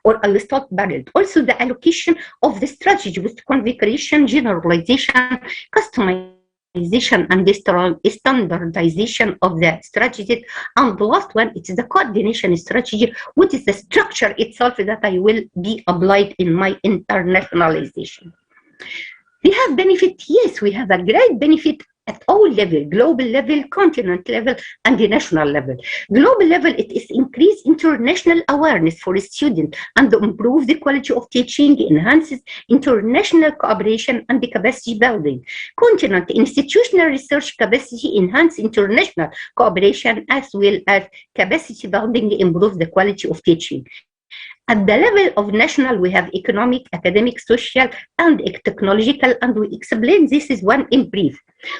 or I will start parallel. Also, the allocation of the strategy with configuration, generalization, customization, and the standardization of the strategies. And the last one, it is the coordination strategy, which is the structure itself that I will be applied in my internationalization. We have benefit, yes, we have a great benefit at all levels, global level, continent level, and the national level. Global level, it is increase international awareness for students and improve the quality of teaching, enhances international cooperation and the capacity building. Continent, institutional research capacity, enhance international cooperation as well as capacity building, improve the quality of teaching. At the level of national, we have economic, academic, social, and technological, and we explain this is one in brief.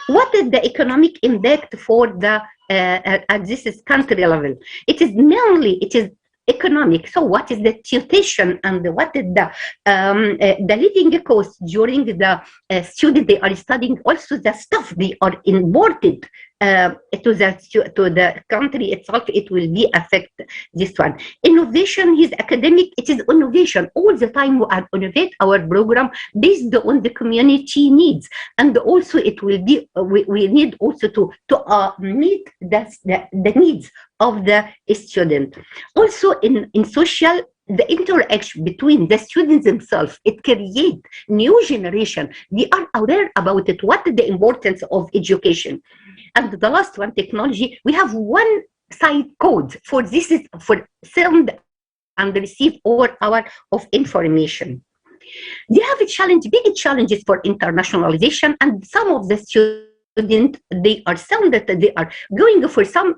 What is the economic impact for the at this is country level? It is mainly economic. So what is the tuition and what is the living cost during the student they are studying? Also the stuff they are imported to the country itself, it will be affect this one. Innovation is academic, it is innovation. All the time we are innovate our program based on the community needs. And also it will be, we need also to meet the needs of the student. Also in social, the interaction between the students themselves, it creates new generation. They are aware about it, what is the importance of education. And the last one, technology, we have one side code for this is for send and receive all hour of information. They have a challenge, big challenges for internationalization, and some of the students, they are sound that they are going for some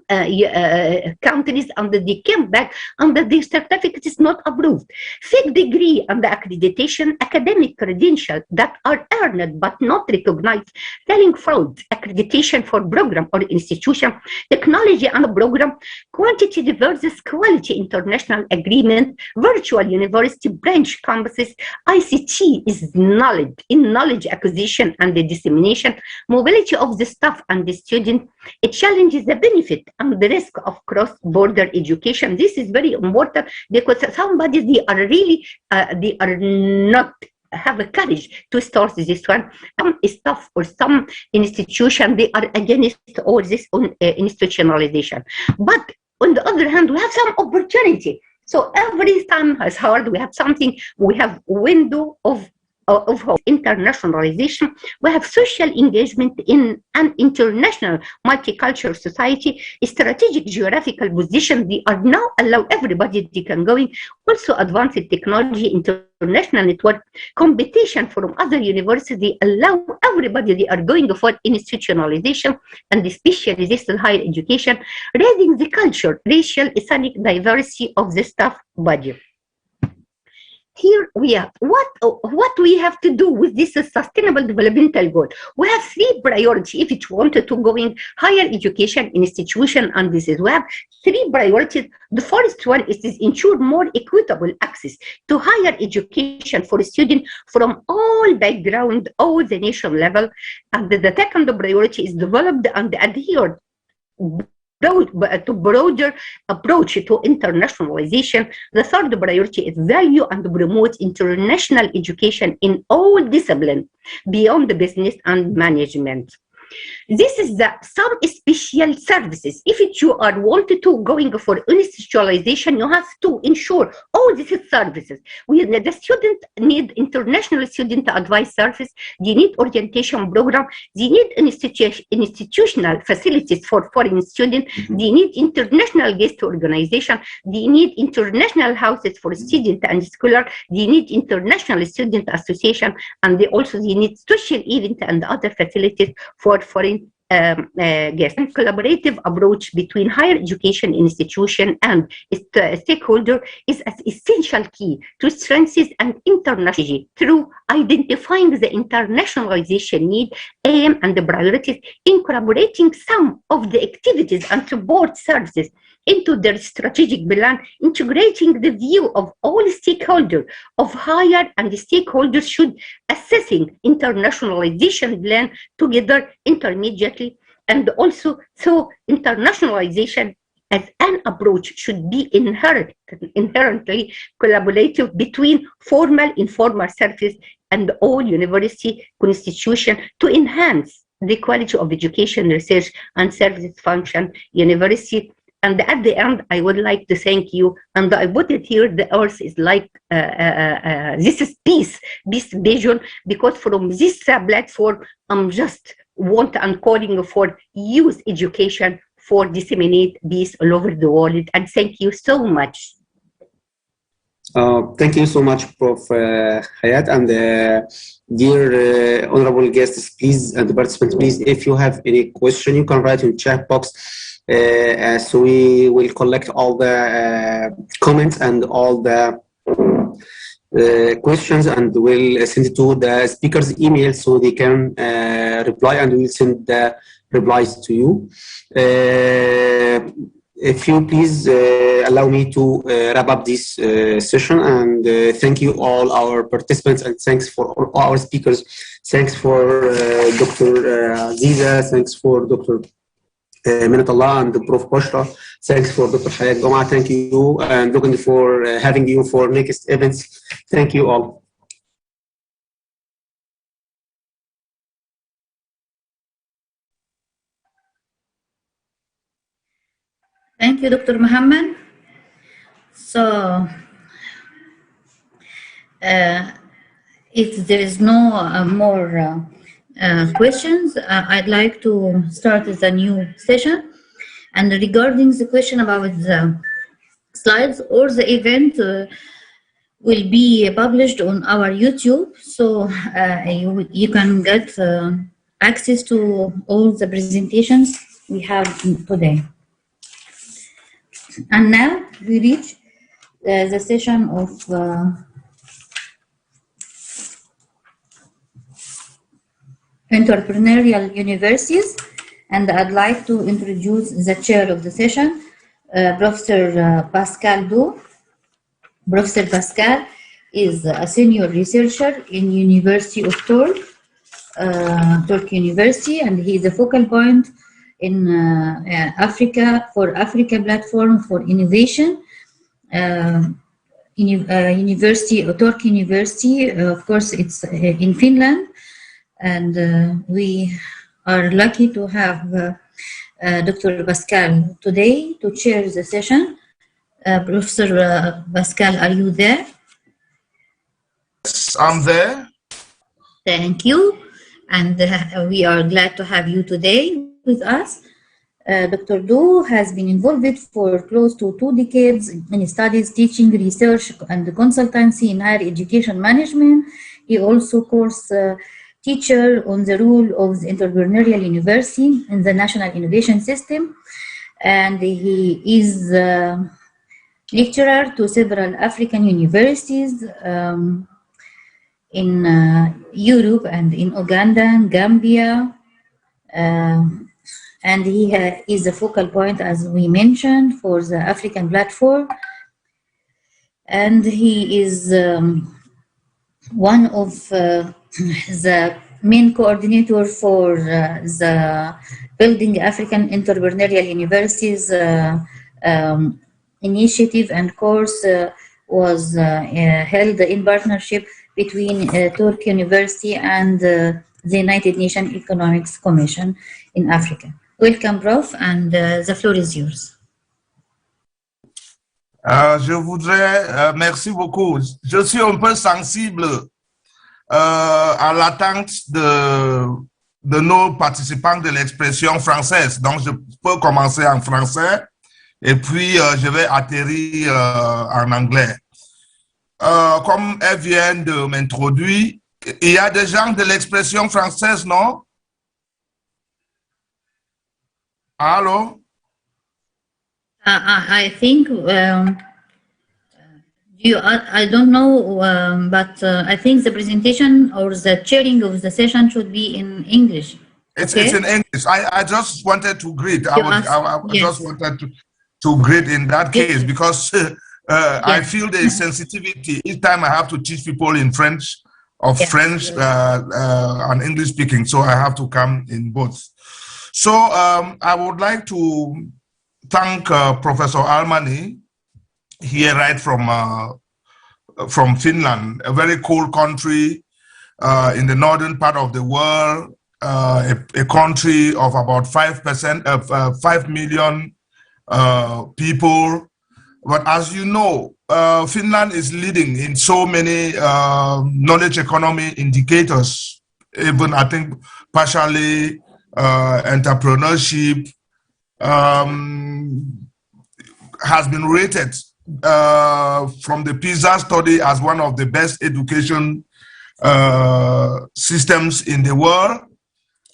countries and they came back and the certificate is not approved. Fake degree and the accreditation, academic credentials that are earned but not recognized, telling fraud, accreditation for program or institution, technology and program, quantity versus quality international agreement, virtual university branch campuses, ICT is knowledge, in knowledge acquisition and the dissemination, mobility of the staff and the student. It challenges the benefit and the risk of cross-border education. This is very important because somebody, they are really, they are not have a courage to start this one. Some staff or some institution, they are against all this institutionalization. But on the other hand, we have some opportunity. So every time it's hard, we have something, we have window of internationalization. We have social engagement in an international multicultural society, strategic geographical position. They are now allow everybody they can go in. Also advanced technology, international network, competition from other universities, allow everybody they are going for institutionalization and the specialization higher education, raising the culture, racial, ethnic diversity of the staff body. Here we have what we have to do with this sustainable developmental goal. We have three priorities if you wanted to go in higher education institution, and this is we have three priorities. The first one is to ensure more equitable access to higher education for students from all background, all the nation level. And the second priority is developed and adhered to broader approach to internationalization. The third priority is value and promote international education in all disciplines beyond the business and management. This is some special services. If you are wanted to going for institutionalization, you have to ensure all these services. The student need international student advice service, they need orientation program, they need institutional facilities for foreign students, they need international guest organization, they need international houses for student and scholar, they need international student association, and they need social event and other facilities for foreign guests. Collaborative approach between higher education institution and stakeholder is an essential key to strengthen an international through identifying the internationalization need, aim, and the priorities, incorporating some of the activities and support services into their strategic plan, integrating the view of all stakeholders of higher, and the stakeholders should assessing internationalization plan together intermediately, and also so internationalization as an approach should be inherently collaborative between formal, informal service and all university constitution to enhance the quality of education, research, and service function university. And at the end, I would like to thank you. And I put it here, the earth is like, this is peace vision, because from this platform, I'm just and calling for youth education for disseminate peace all over the world. And thank you so much. Thank you so much, Prof. Hayat, and dear honorable guests, please, and the participants, please, if you have any question, you can write in chat box. So we will collect all the comments and all the questions, and we'll send it to the speaker's email so they can reply, and we'll send the replies to you. If you please allow me to wrap up this session, and thank you all our participants, and thanks for all our speakers. Thanks for Dr. Ziza, thanks for Dr. Minatullah and Prof. Bushra. Thanks for Dr. Hayat Goma. Thank you, and looking for having you for next events. Thank you all. Thank you, Dr. Muhammad. So, if there is no more questions, I'd like to start the new session. And regarding the question about the slides or the event will be published on our YouTube, so you can get access to all the presentations we have today. And now we reach the session of entrepreneurial universities, and I'd like to introduce the chair of the session, Professor Pascal Dou. Professor Pascal is a senior researcher in University of Turkey University, and he is a focal point in Africa platform for innovation. University of Turkey University, of course, it's in Finland, and we are lucky to have Dr. Pascal today to chair the session. Professor Pascal, are you there? Yes, I'm there. Thank you, and we are glad to have you today with us. Dr. Dou has been involved for close to 2 decades in studies, teaching, research, and consultancy in higher education management. He also course teacher on the role of the entrepreneurial university in the national innovation system, and he is lecturer to several African universities in Europe and in Uganda, Gambia, and he is a focal point, as we mentioned, for the African platform, and he is one of the main coordinator for the Building African Entrepreneurial Universities initiative, and course was held in partnership between Turkey University and the United Nations Economics Commission in Africa. Welcome, Prof, and the floor is yours. Je voudrais, merci beaucoup. Je suis un peu sensible à l'attente de nos participants de l'expression française. Donc, je peux commencer en français et puis je vais atterrir en anglais. Comme elle vient de m'introduire, il y a des gens de l'expression française, non? Allô? I think I don't know, but I think the presentation or the chairing of the session should be in English. It's in English. I just wanted to greet. I just wanted to greet in that case, because I feel the sensitivity each time I have to teach people in French or French and English speaking. So I have to come in both. So I would like to thank Professor Almani here right from Finland, a very cool country in the northern part of the world, a country of about 5 million people. But as you know, Finland is leading in so many knowledge economy indicators, even I think partially entrepreneurship has been rated from the PISA study as one of the best education systems in the world.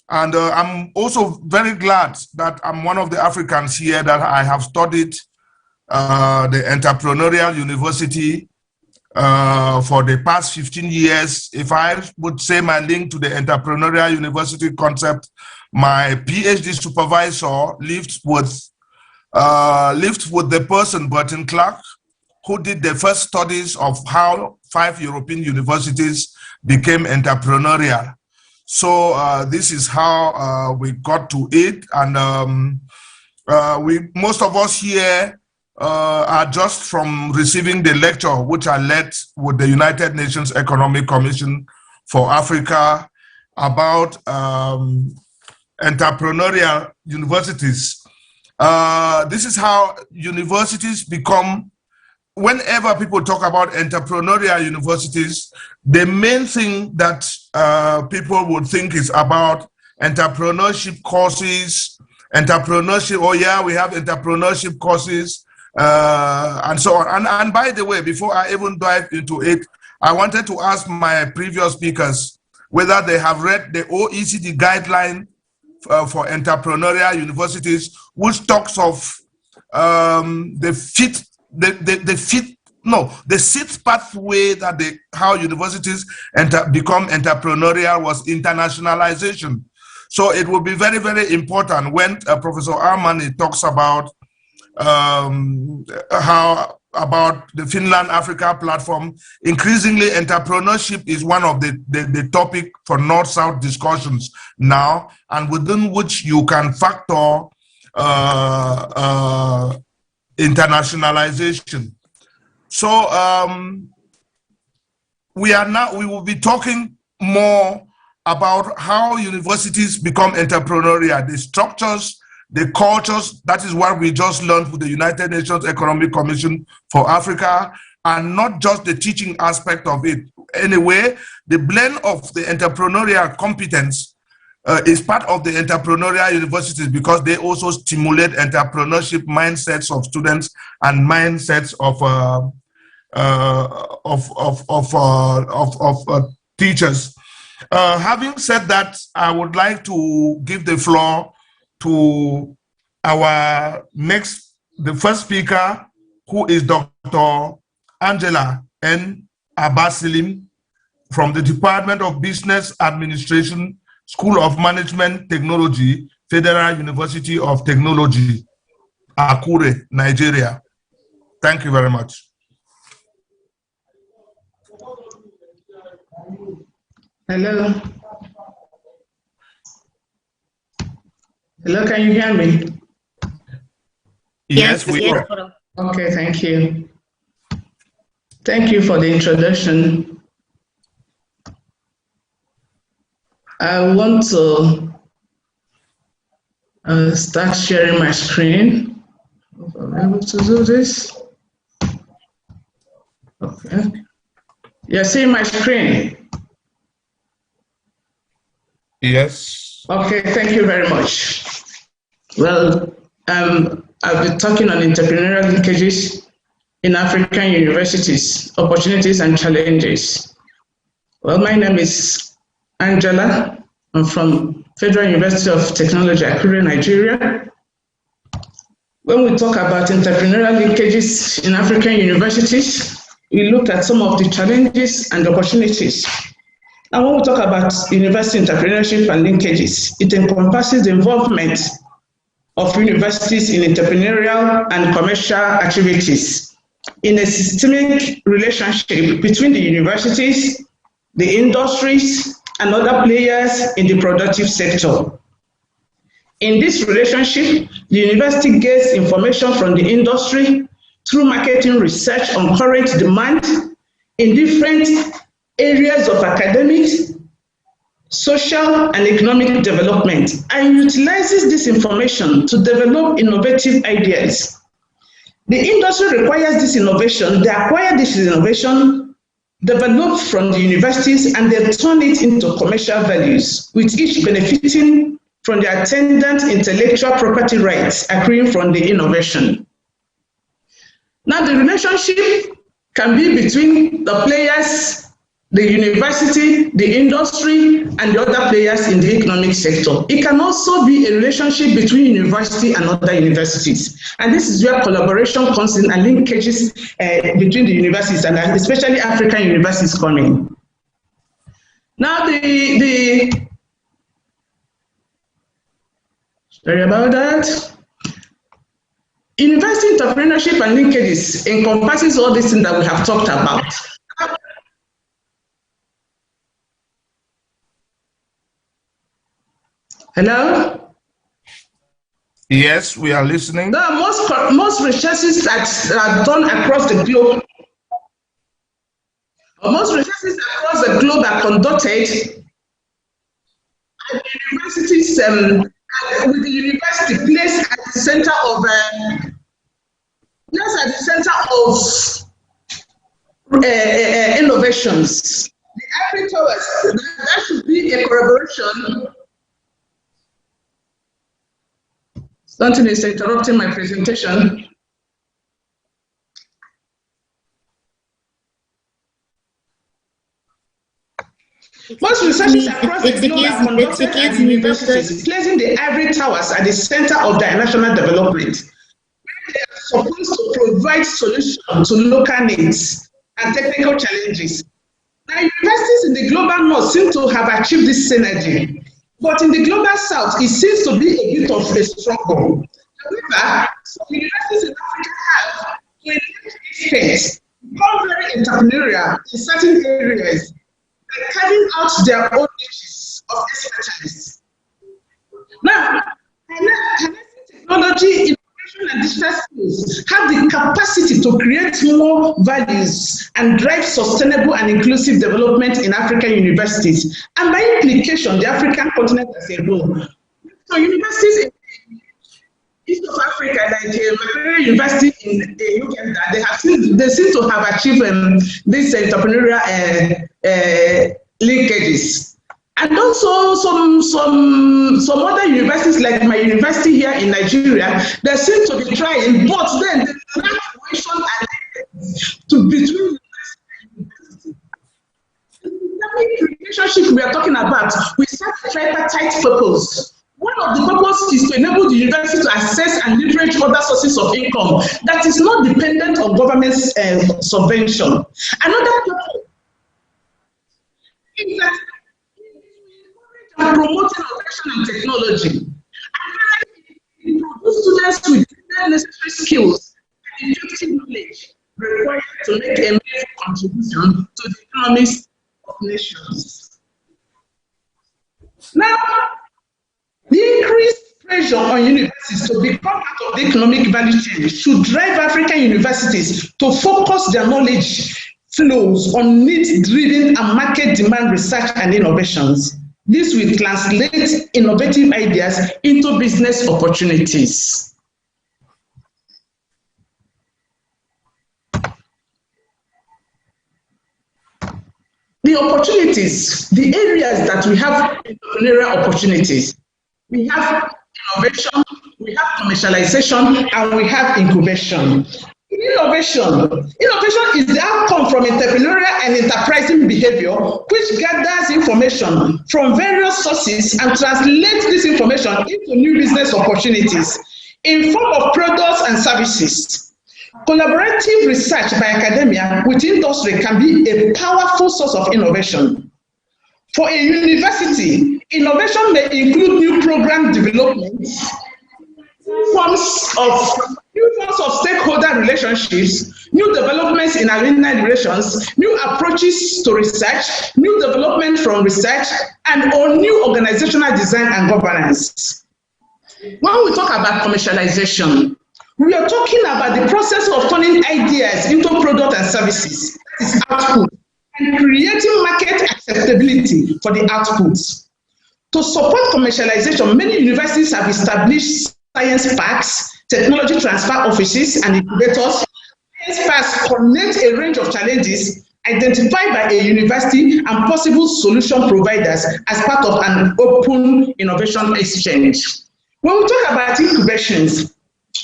And I'm also very glad that I'm one of the Africans here that I have studied the Entrepreneurial University for the past 15 years. If I would say my link to the Entrepreneurial University concept, my PhD supervisor lived with the person, Burton Clark, who did the first studies of how 5 European universities became entrepreneurial. So this is how we got to it. And most of us here are just from receiving the lecture, which I led with the United Nations Economic Commission for Africa about entrepreneurial universities. This is how universities become. Whenever people talk about entrepreneurial universities, the main thing that people would think is about entrepreneurship courses, entrepreneurship, oh yeah, we have entrepreneurship courses, and so on. And by the way, before I even dive into it, I wanted to ask my previous speakers whether they have read the OECD guideline for entrepreneurial universities, which talks of the sixth pathway that how universities become entrepreneurial was internationalization. So it will be very, very important when Professor Armani talks about about the Finland Africa platform. Increasingly, entrepreneurship is one of the topic for North-South discussions now, and within which you can factor internationalization. So we will be talking more about how universities become entrepreneurial, the structures, the cultures. That is what we just learned with the United Nations Economic Commission for Africa, and not just the teaching aspect of it. Anyway, the blend of the entrepreneurial competence is part of the entrepreneurial universities, because they also stimulate entrepreneurship mindsets of students and mindsets of teachers. Having said that, I would like to give the floor to the first speaker, who is Dr. Angela N. Abasilim from the Department of Business Administration, School of Management Technology, Federal University of Technology, Akure, Nigeria. Thank you very much. Hello. Hello, can you hear me? Yes, we are. Okay, thank you. Thank you for the introduction. I want to start sharing my screen. If I'm able to do this. Okay. You're seeing my screen? Yes. Okay, thank you very much. Well, I'll be talking on entrepreneurial linkages in African universities, opportunities and challenges. Well, my name is Angela. I'm from Federal University of Technology, Akure, Nigeria. When we talk about entrepreneurial linkages in African universities, we look at some of the challenges and opportunities. And when we talk about university entrepreneurship and linkages, it encompasses the involvement of universities in entrepreneurial and commercial activities in a systemic relationship between the universities, the industries, and other players in the productive sector. In this relationship, the university gets information from the industry through marketing research on current demand in different areas of academics, social and economic development, and utilizes this information to develop innovative ideas. The industry requires this innovation, they acquire this innovation developed from the universities, and they turn it into commercial values, with each benefiting from the attendant intellectual property rights accruing from the innovation. Now, the relationship can be between the players, the university, the industry, and the other players in the economic sector. It can also be a relationship between university and other universities. And this is where collaboration comes in and linkages between the universities, and especially African universities, come in. Now, sorry about that. University entrepreneurship and linkages encompasses all these things that we have talked about. Hello? Yes, we are listening. Most researches that are done across the globe, most researches across the globe are conducted at universities, with the university placed at the center of innovations. The Ivory Towers, that should be a collaboration. Something is interrupting my presentation. Most researchers across the globe are conducted at universities, placing the Ivory Towers at the center of their national development. They are supposed to provide solutions to local needs and technical challenges. Now, universities in the global north seem to have achieved this synergy, but in the global south, it seems to be a bit of a struggle. However, some universities in Africa have, to a large extent, become very entrepreneurial in certain areas and carrying out their own niches of expertise. Now, harnessing technology, innovation, and digital skills have the capacity to create more values and drive sustainable and inclusive development in African universities, and by implication, the African continent as a whole. So universities in East of Africa, like Makerere University in Uganda, they seem to have achieved this entrepreneurial linkages. And also some other universities, like my university here in Nigeria, they seem to be trying, but then the collaboration to between university. The relationship we are talking about, we set a tripartite purpose. One of the purposes is to enable the university to access and leverage other sources of income that is not dependent on government subvention. Another purpose is that and promote innovation and technology. And produce students with the necessary skills and effective knowledge required to make a meaningful contribution to the economies of nations. Now, the increased pressure on universities to become part of the economic value chain should drive African universities to focus their knowledge flows on need-driven and market demand research and innovations. This will translate innovative ideas into business opportunities. The opportunities, the areas that we have entrepreneurial opportunities. We have innovation, we have commercialization, and we have incubation. Innovation is the outcome from entrepreneurial and enterprising behavior, which gathers information from various sources and translates this information into new business opportunities in form of products and services. Collaborative research by academia with industry can be a powerful source of innovation. For a university, innovation may include new program development, new forms of stakeholder relationships, new developments in alumni relations, new approaches to research, new development from research, and or new organizational design and governance. When we talk about commercialization, we are talking about the process of turning ideas into products and services, that is output, and creating market acceptability for the outputs. To support commercialization, many universities have established science parks, technology transfer offices, and incubators. Science parks connect a range of challenges identified by a university and possible solution providers as part of an open innovation exchange. When we talk about incubations,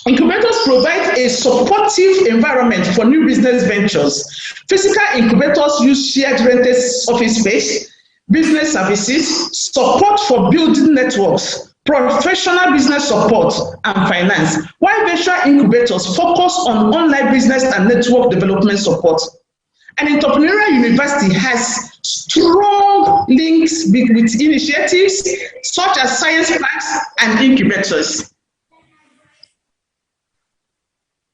incubators provide a supportive environment for new business ventures. Physical incubators use shared rented office space, business services, support for building networks, professional business support, and finance, while virtual incubators focus on online business and network development support. An entrepreneurial university has strong links with initiatives such as science parks and incubators.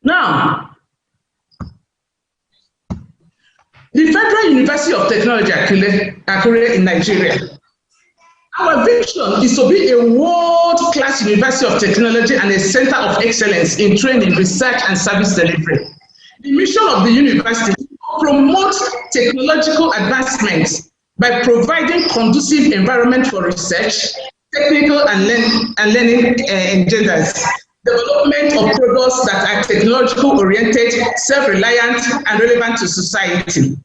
Now, the Federal University of Technology, Akure in Nigeria. Our vision is to be a world-class university of technology and a center of excellence in training, research, and service delivery. The mission of the university is to promote technological advancements by providing conducive environment for research, technical and learning endeavors, development of products that are technological-oriented, self-reliant, and relevant to society.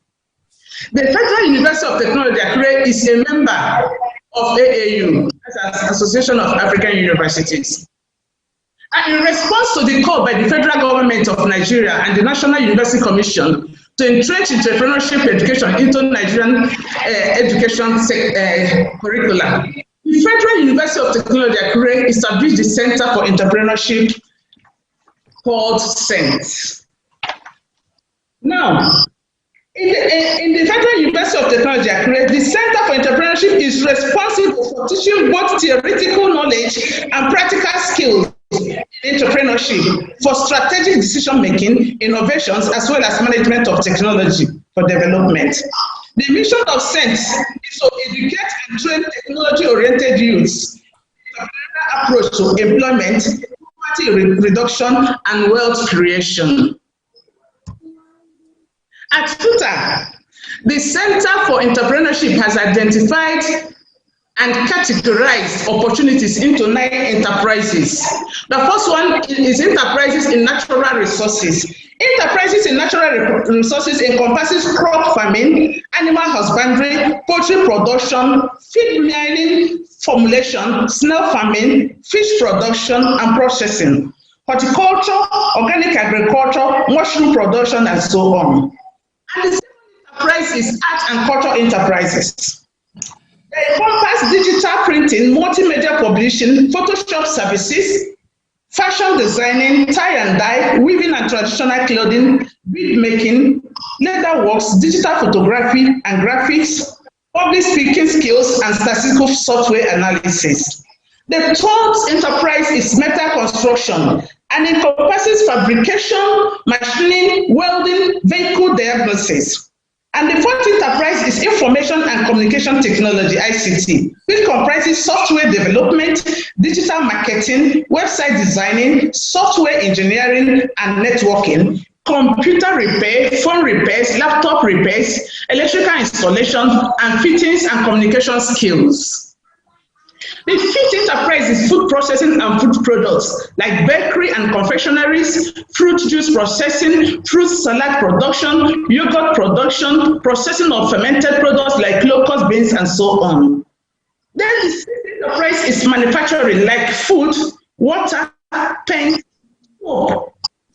The Federal University of Technology, Akure, is a member of AAU, that's an Association of African Universities. And in response to the call by the federal government of Nigeria and the National University Commission to entrench entrepreneurship education into Nigerian education curricula, the Federal University of Technology, Akure, established the Center for Entrepreneurship called CENT. Now, in the Federal University of Technology, Akure, the Center for Entrepreneurship is responsible for teaching both theoretical knowledge and practical skills in entrepreneurship for strategic decision-making, innovations, as well as management of technology for development. The mission of CENT is to educate and train technology-oriented youths, entrepreneurial approach to employment, poverty reduction, and wealth creation. At FUTA, the Center for Entrepreneurship has identified and categorized opportunities into 9 enterprises. The first one is enterprises in natural resources. Enterprises in natural resources encompasses crop farming, animal husbandry, poultry production, feed milling, formulation, snail farming, fish production and processing, horticulture, organic agriculture, mushroom production, and so on. And the second enterprise is art and culture enterprises. They encompass digital printing, multimedia publishing, Photoshop services, fashion designing, tie and dye, weaving and traditional clothing, bead making, leather works, digital photography and graphics, public speaking skills, and statistical software analysis. The third enterprise is metal construction and encompasses fabrication, machining, welding, vehicle diagnosis. And the fourth enterprise is information and communication technology, ICT, which comprises software development, digital marketing, website designing, software engineering and networking, computer repair, phone repairs, laptop repairs, electrical installation, and fittings and communication skills. The fifth enterprise is food processing and food products like bakery and confectionaries, fruit juice processing, fruit salad production, yogurt production, processing of fermented products like locust beans, and so on. Then the sixth enterprise is manufacturing like food, water, paint, soap,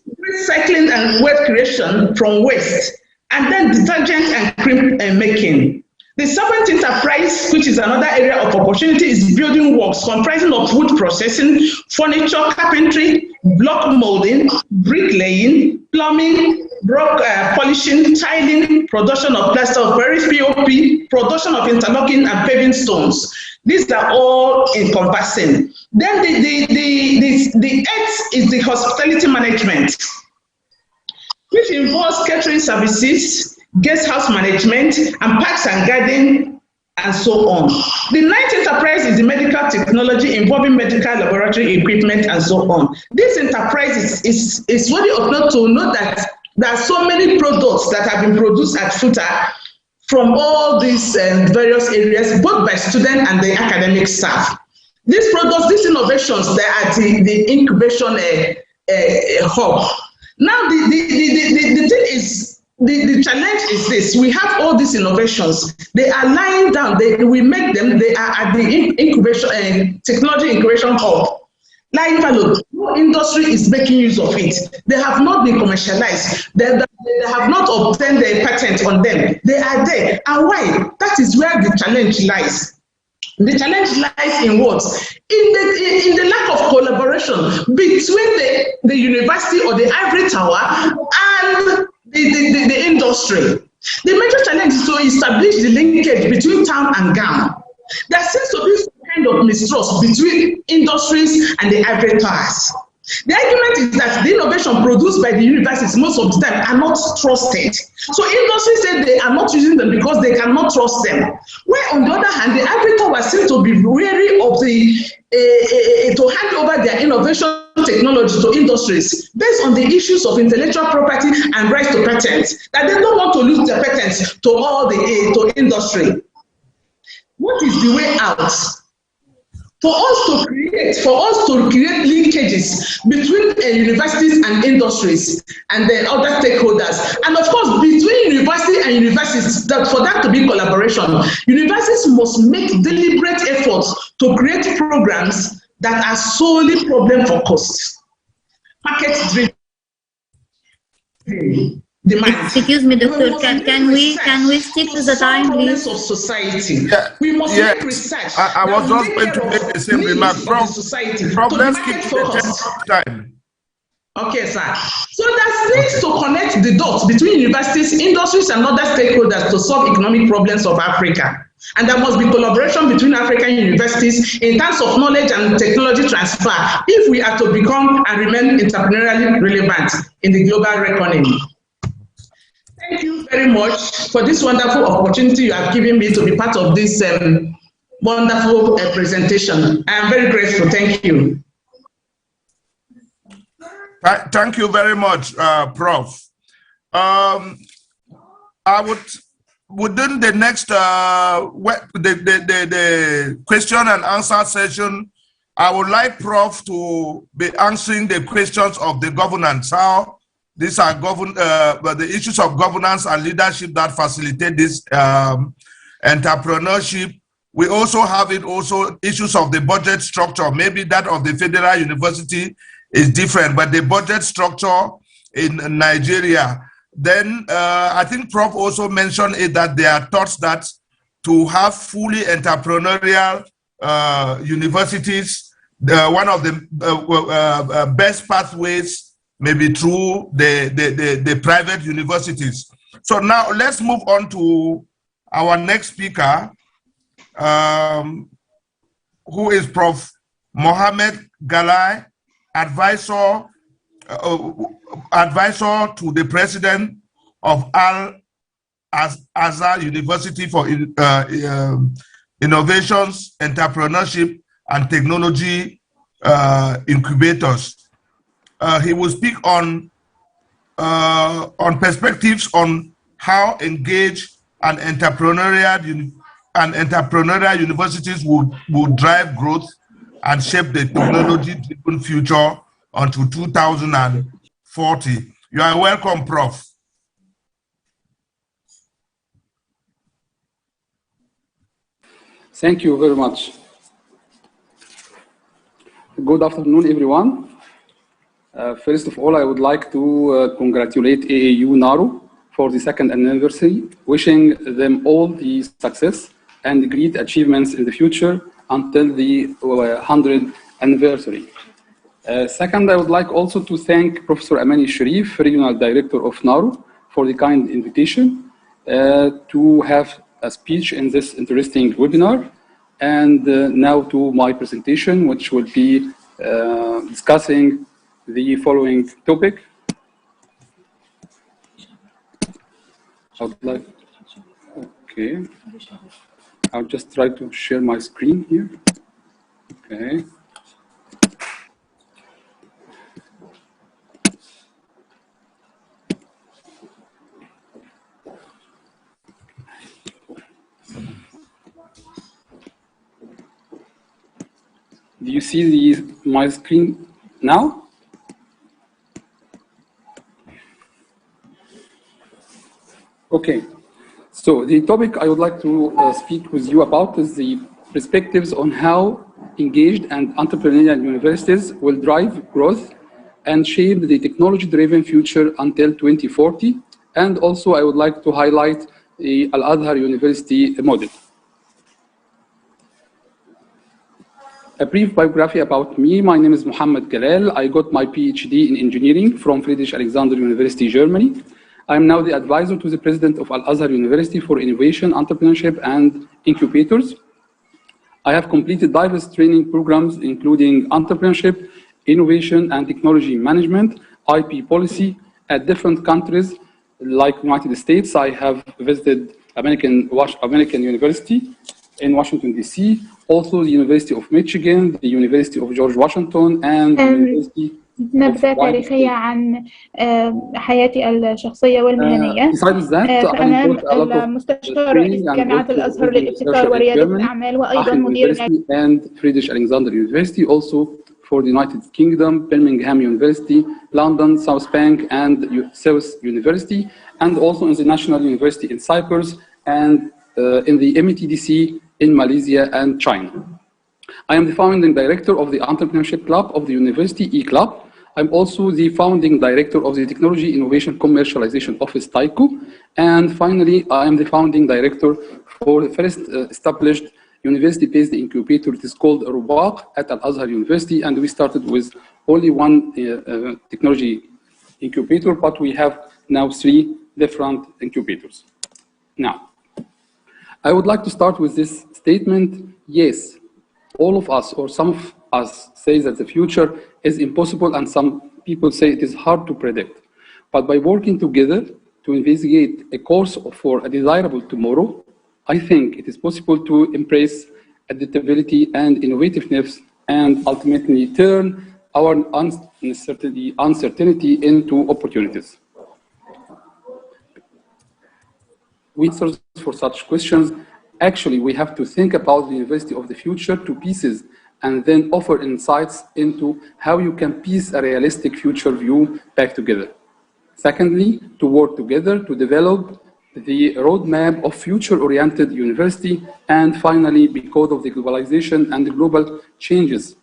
recycling and wealth creation from waste, and then detergent and cream making. The seventh enterprise, which is another area of opportunity, is building works comprising of wood processing, furniture, carpentry, block molding, bricklaying, plumbing, rock polishing, tiling, production of plaster of Paris, POP, production of interlocking and paving stones. These are all encompassing. Then the eighth is the hospitality management, which involves catering services, guest house management, and parks and garden and so on. The ninth enterprise is the medical technology involving medical laboratory equipment and so on. This enterprise is worthy of note to know that there are so many products that have been produced at FUTA from all these various areas, both by students and the academic staff. These products, these innovations, they are the incubation hub. Now, the thing is, the challenge is this: we have all these innovations. They are lying down. We make them. They are at the incubation technology incubation hub. Lying fallow. No industry is making use of it. They have not been commercialized. They have not obtained a patent on them. They are there. And why? That is where the challenge lies. The challenge lies in what? In the lack of collaboration between the university or the ivory tower and the industry. The major challenge is to establish the linkage between town and gown. There seems to be some kind of mistrust between industries and the ivory towers. The argument is that the innovation produced by the universities most of the time are not trusted. So industries say they are not using them because they cannot trust them. Where on the other hand, the ivory towers seem to be wary of to hand over their innovation technology to industries based on the issues of intellectual property and rights to patents, that they don't want to lose their patents to all to industry. What is the way out? For us to create linkages between universities and industries and the other stakeholders, and of course between university and universities, that for that to be collaboration, universities must make deliberate efforts to create programs that are solely problem focused, market driven. Demand. Excuse me, Doctor. Can we stick to the time, please? Of society. Yeah. We must make research. I was just going to make the same remark. Let's keep the time. Okay, sir. So that needs to connect the dots between universities, industries, and other stakeholders to solve economic problems of Africa. And there must be collaboration between African universities in terms of knowledge and technology transfer if we are to become and remain entrepreneurially relevant in the global reckoning. Thank you very much for this wonderful opportunity you have given me to be part of this wonderful presentation. I am very grateful. Thank you. Thank you very much, Prof. I would, within the next the question and answer session, I would like Prof to be answering the questions of the governance. How these are the issues of governance and leadership that facilitate this entrepreneurship. We also have issues of the budget structure. Maybe that of the federal university is different, but the budget structure in Nigeria. Then I think Prof also mentioned that there are thoughts that to have fully entrepreneurial universities, one of the best pathways maybe through the private universities. So now let's move on to our next speaker, who is Prof. Mohamed Galai, advisor to the president of Al-Azhar University for Innovations, Entrepreneurship, and Technology Incubators. He will speak on perspectives on how engaged and entrepreneurial universities would drive growth and shape the technology-driven future until 2040. You are welcome, Prof. Thank you very much. Good afternoon, everyone. First of all, I would like to congratulate AAU-NARO for the second anniversary, wishing them all the success and great achievements in the future until the 100th anniversary. Second, I would like also to thank Professor Amani Sharif, Regional Director of NARO, for the kind invitation to have a speech in this interesting webinar. And now to my presentation, which will be discussing the following topic. I'll just try to share my screen here. Okay. Do you see my screen now? Okay. So the topic I would like to speak with you about is the perspectives on how engaged and entrepreneurial universities will drive growth and shape the technology-driven future until 2040. And also I would like to highlight the Al-Azhar University model. A brief biography about me. My name is Mohammed Galal. I got my PhD in engineering from Friedrich Alexander University, Germany. I'm now the advisor to the president of Al-Azhar University for Innovation, Entrepreneurship, and Incubators. I have completed diverse training programs, including entrepreneurship, innovation, and technology management, IP policy at different countries like United States. I have visited American University in Washington, D.C., also the University of Michigan, the University of George Washington, and the University نبذة تاريخية عن حياتي الشخصية والمهنية. فأنا المستشار رئيس جامعة الأزهر للابتكار وريادة الأعمال وأيضا مدير and Friedrich Alexander University, also for the United Kingdom, Birmingham University, London, South Bank, and South University, and also in the National University in Cyprus and in the METDC in Malaysia and China. I am the founding director of the Entrepreneurship Club of the University, E-Club. I'm also the founding director of the Technology Innovation Commercialization Office, TICO. And finally, I am the founding director for the first established university-based incubator. It is called Rubaq at Al-Azhar University. And we started with only one technology incubator, but we have now 3 different incubators. Now, I would like to start with this statement. Yes, all of us, or some of us, say that the future is impossible, and some people say it is hard to predict. But by working together to investigate a course for a desirable tomorrow, I think it is possible to embrace adaptability and innovativeness and ultimately turn our uncertainty into opportunities. Answers for such questions. Actually, we have to think about the university of the future to pieces and then offer insights into how you can piece a realistic future view back together. Secondly, to work together to develop the roadmap of future-oriented university. And finally, because of the globalization and the global changes,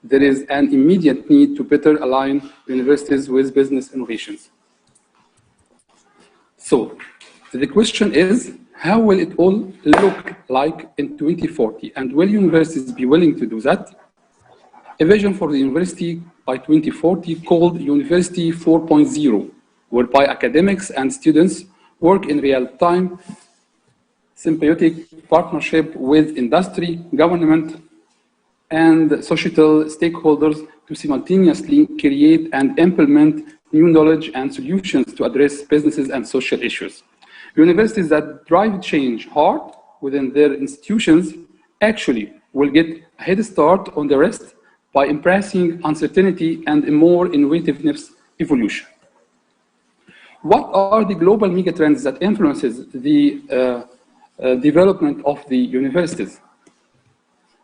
there is an immediate need to better align universities with business innovations. So, the question is, how will it all look like in 2040? And will universities be willing to do that? A vision for the university by 2040 called University 4.0, whereby academics and students work in real-time, symbiotic partnership with industry, government, and societal stakeholders to simultaneously create and implement new knowledge and solutions to address businesses and social issues. Universities that drive change hard within their institutions actually will get a head start on the rest by embracing uncertainty and a more innovativeness evolution. What are the global megatrends that influences the development of the universities?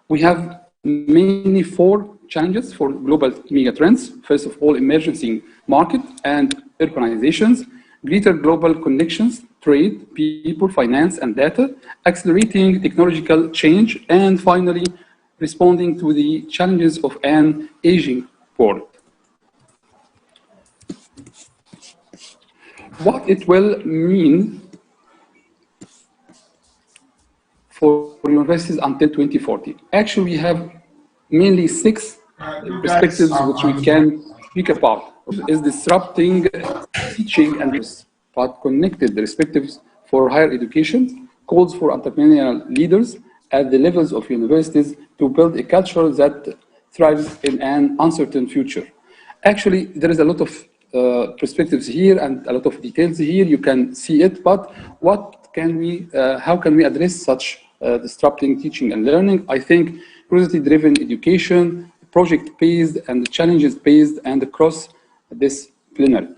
We have mainly 4 challenges for global megatrends. First of all, emerging market and urbanizations, greater global connections, trade, people, finance, and data, accelerating technological change, and finally, responding to the challenges of an aging world. What it will mean for universities until 2040. Actually, we have mainly 6 perspectives which we can speak about. Is disrupting teaching and but connected perspectives for higher education, calls for entrepreneurial leaders at the levels of universities to build a culture that thrives in an uncertain future. Actually, there is a lot of perspectives here and a lot of details here. You can see it, but what can we, how can we address such disrupting teaching and learning. I think curiosity-driven education, project-based and challenges-based and cross-disciplinary.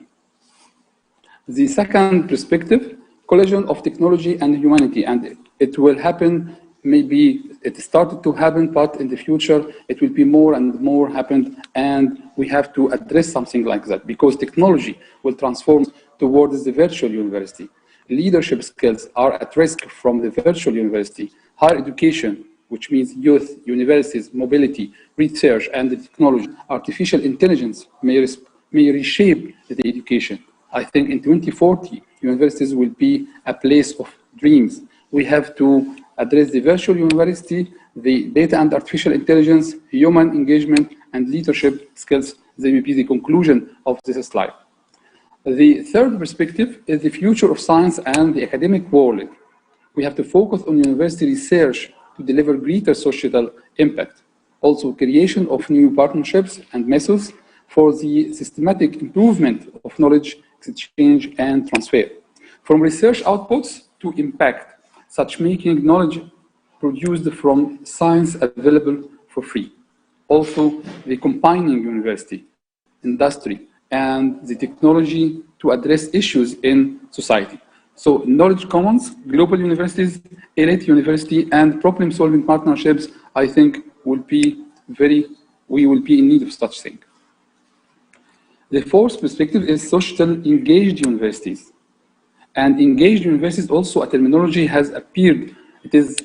The second perspective, collision of technology and humanity, and it will happen, maybe it started to happen, but in the future it will be more and more happen, and we have to address something like that because technology will transform towards the virtual university. Leadership skills are at risk from the virtual university. Higher education, which means youth, universities, mobility, research, and the technology. Artificial intelligence may reshape the education. I think in 2040, universities will be a place of dreams. We have to address the virtual university, the data and artificial intelligence, human engagement, and leadership skills. They will be the conclusion of this slide. The third perspective is the future of science and the academic world. We have to focus on university research to deliver greater societal impact. Also, creation of new partnerships and methods for the systematic improvement of knowledge exchange and transfer. From research outputs to impact, such making knowledge produced from science available for free. Also, the combining university, industry, and the technology to address issues in society. So knowledge commons, global universities, elite university, and problem-solving partnerships, I think we will be in need of such thing. The fourth perspective is social engaged universities. And engaged universities, also a terminology has appeared. It is,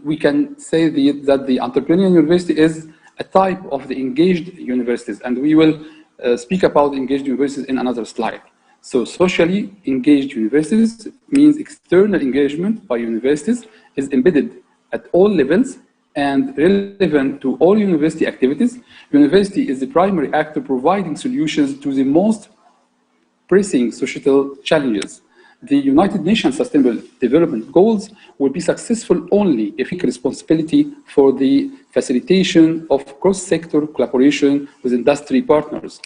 we can say that the entrepreneurial university is a type of the engaged universities, and we will speak about engaged universities in another slide. So socially engaged universities means external engagement by universities is embedded at all levels and relevant to all university activities. University is the primary actor providing solutions to the most pressing societal challenges. The United Nations Sustainable Development Goals will be successful only if we take responsibility for the facilitation of cross-sector collaboration with industry partners,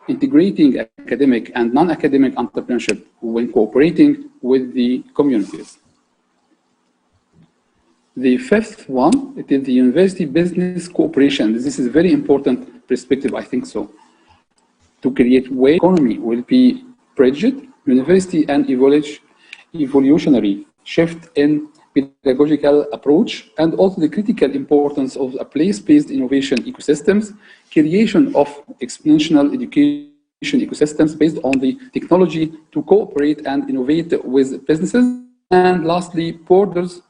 integrating academic and non-academic entrepreneurship when cooperating with the communities. The fifth one, it is the university business cooperation. This is a very important perspective, I think so. To create way economy will be bridged, university and evolutionary shift in pedagogical approach, and also the critical importance of a place-based innovation ecosystems, creation of exponential education ecosystems based on the technology to cooperate and innovate with businesses, and lastly, borders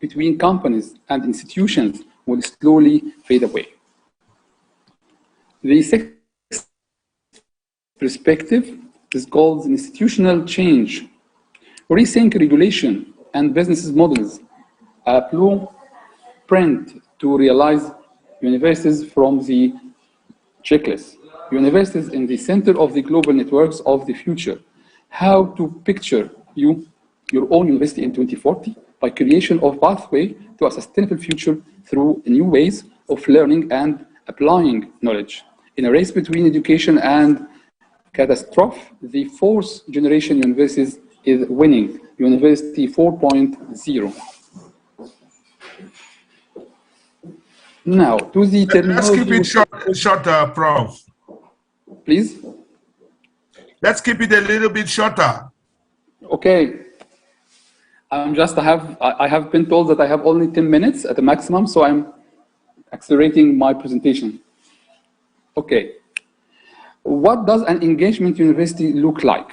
between companies and institutions will slowly fade away. The sixth perspective is called institutional change. Rethink regulation and business models, a blueprint to realize universities from the checklist. Universities in the center of the global networks of the future. How to picture your own university in 2040 by creation of pathway to a sustainable future through new ways of learning and applying knowledge. In a race between education and catastrophe, the fourth generation universities is winning, University 4.0. Now, to the terminology. Let's keep it short, Prof. Please? Let's keep it a little bit shorter. Okay. I have been told that I have only 10 minutes at the maximum, so I'm accelerating my presentation. Okay. What does an engagement university look like?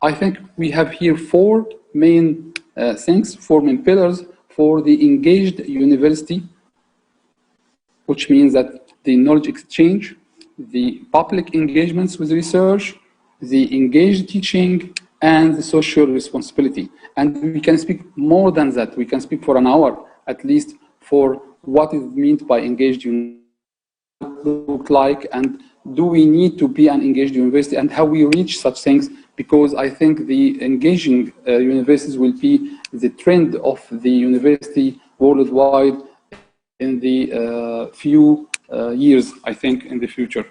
I think we have here four main things, four main pillars for the engaged university, which means that the knowledge exchange, the public engagements with research, the engaged teaching, and the social responsibility. And we can speak more than that. We can speak for an hour, at least, for what is meant by engaged university, look like, and do we need to be an engaged university, and how we reach such things, because I think the engaging universities will be the trend of the university worldwide in the few years, I think, in the future.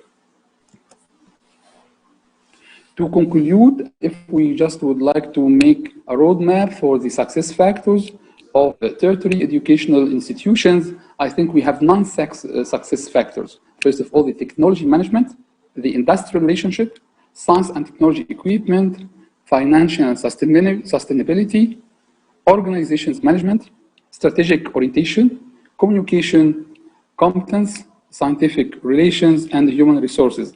To conclude, if we just would like to make a roadmap for the success factors of tertiary educational institutions, I think we have 9 success factors. First of all, the technology management, the industrial relationship, science and technology equipment, financial and sustainability, organizations management, strategic orientation, communication, competence, scientific relations, and human resources.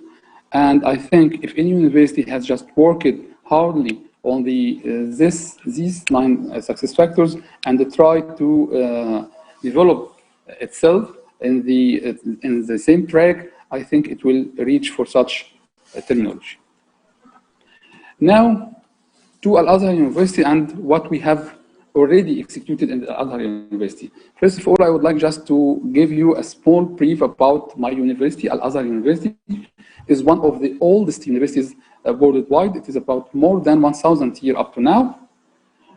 And I think if any university has just worked hardly on these 9 success factors and try to develop itself in the same track, I think it will reach for such terminology. Now, to Al-Azhar University and what we have already executed in the Al-Azhar University. First of all, I would like just to give you a small brief about my university. Al-Azhar University is one of the oldest universities worldwide. It is about more than 1,000 years up to now.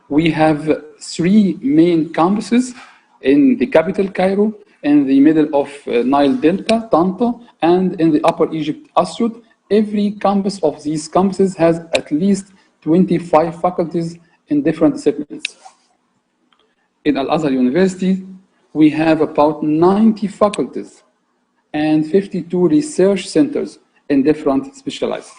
We have 3 main campuses in the capital, Cairo, in the middle of Nile Delta, Tanta, and in the Upper Egypt, Asyut. Every campus of these campuses has at least 25 faculties in different disciplines. In Al-Azhar University, we have about 90 faculties and 52 research centers in different specialized.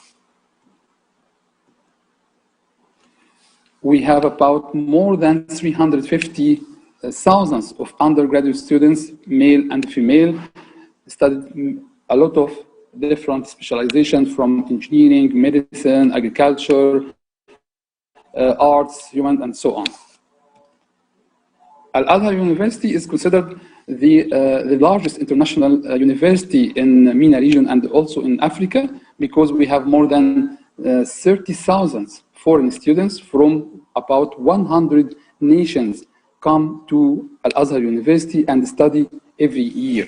We have about more than 350,000 of undergraduate students, male and female, studied a lot of different specializations from engineering, medicine, agriculture, arts, human, and so on. Al-Azhar University is considered the largest international university in the MENA region and also in Africa, because we have more than 30,000 foreign students from about 100 nations come to Al-Azhar University and study every year.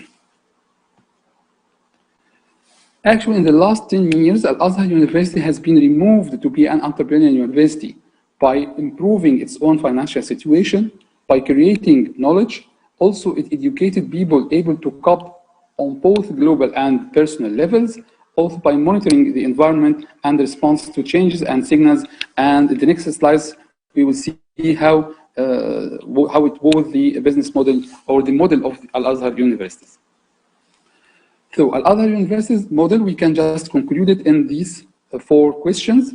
Actually, in the last 10 years, Al-Azhar University has been removed to be an entrepreneurial university by improving its own financial situation, by creating knowledge. Also, it educated people able to cope on both global and personal levels, also by monitoring the environment and response to changes and signals. And in the next slides, we will see how it was the business model or the model of Al-Azhar universities. So Al-Azhar University's model, we can just conclude it in these 4 questions.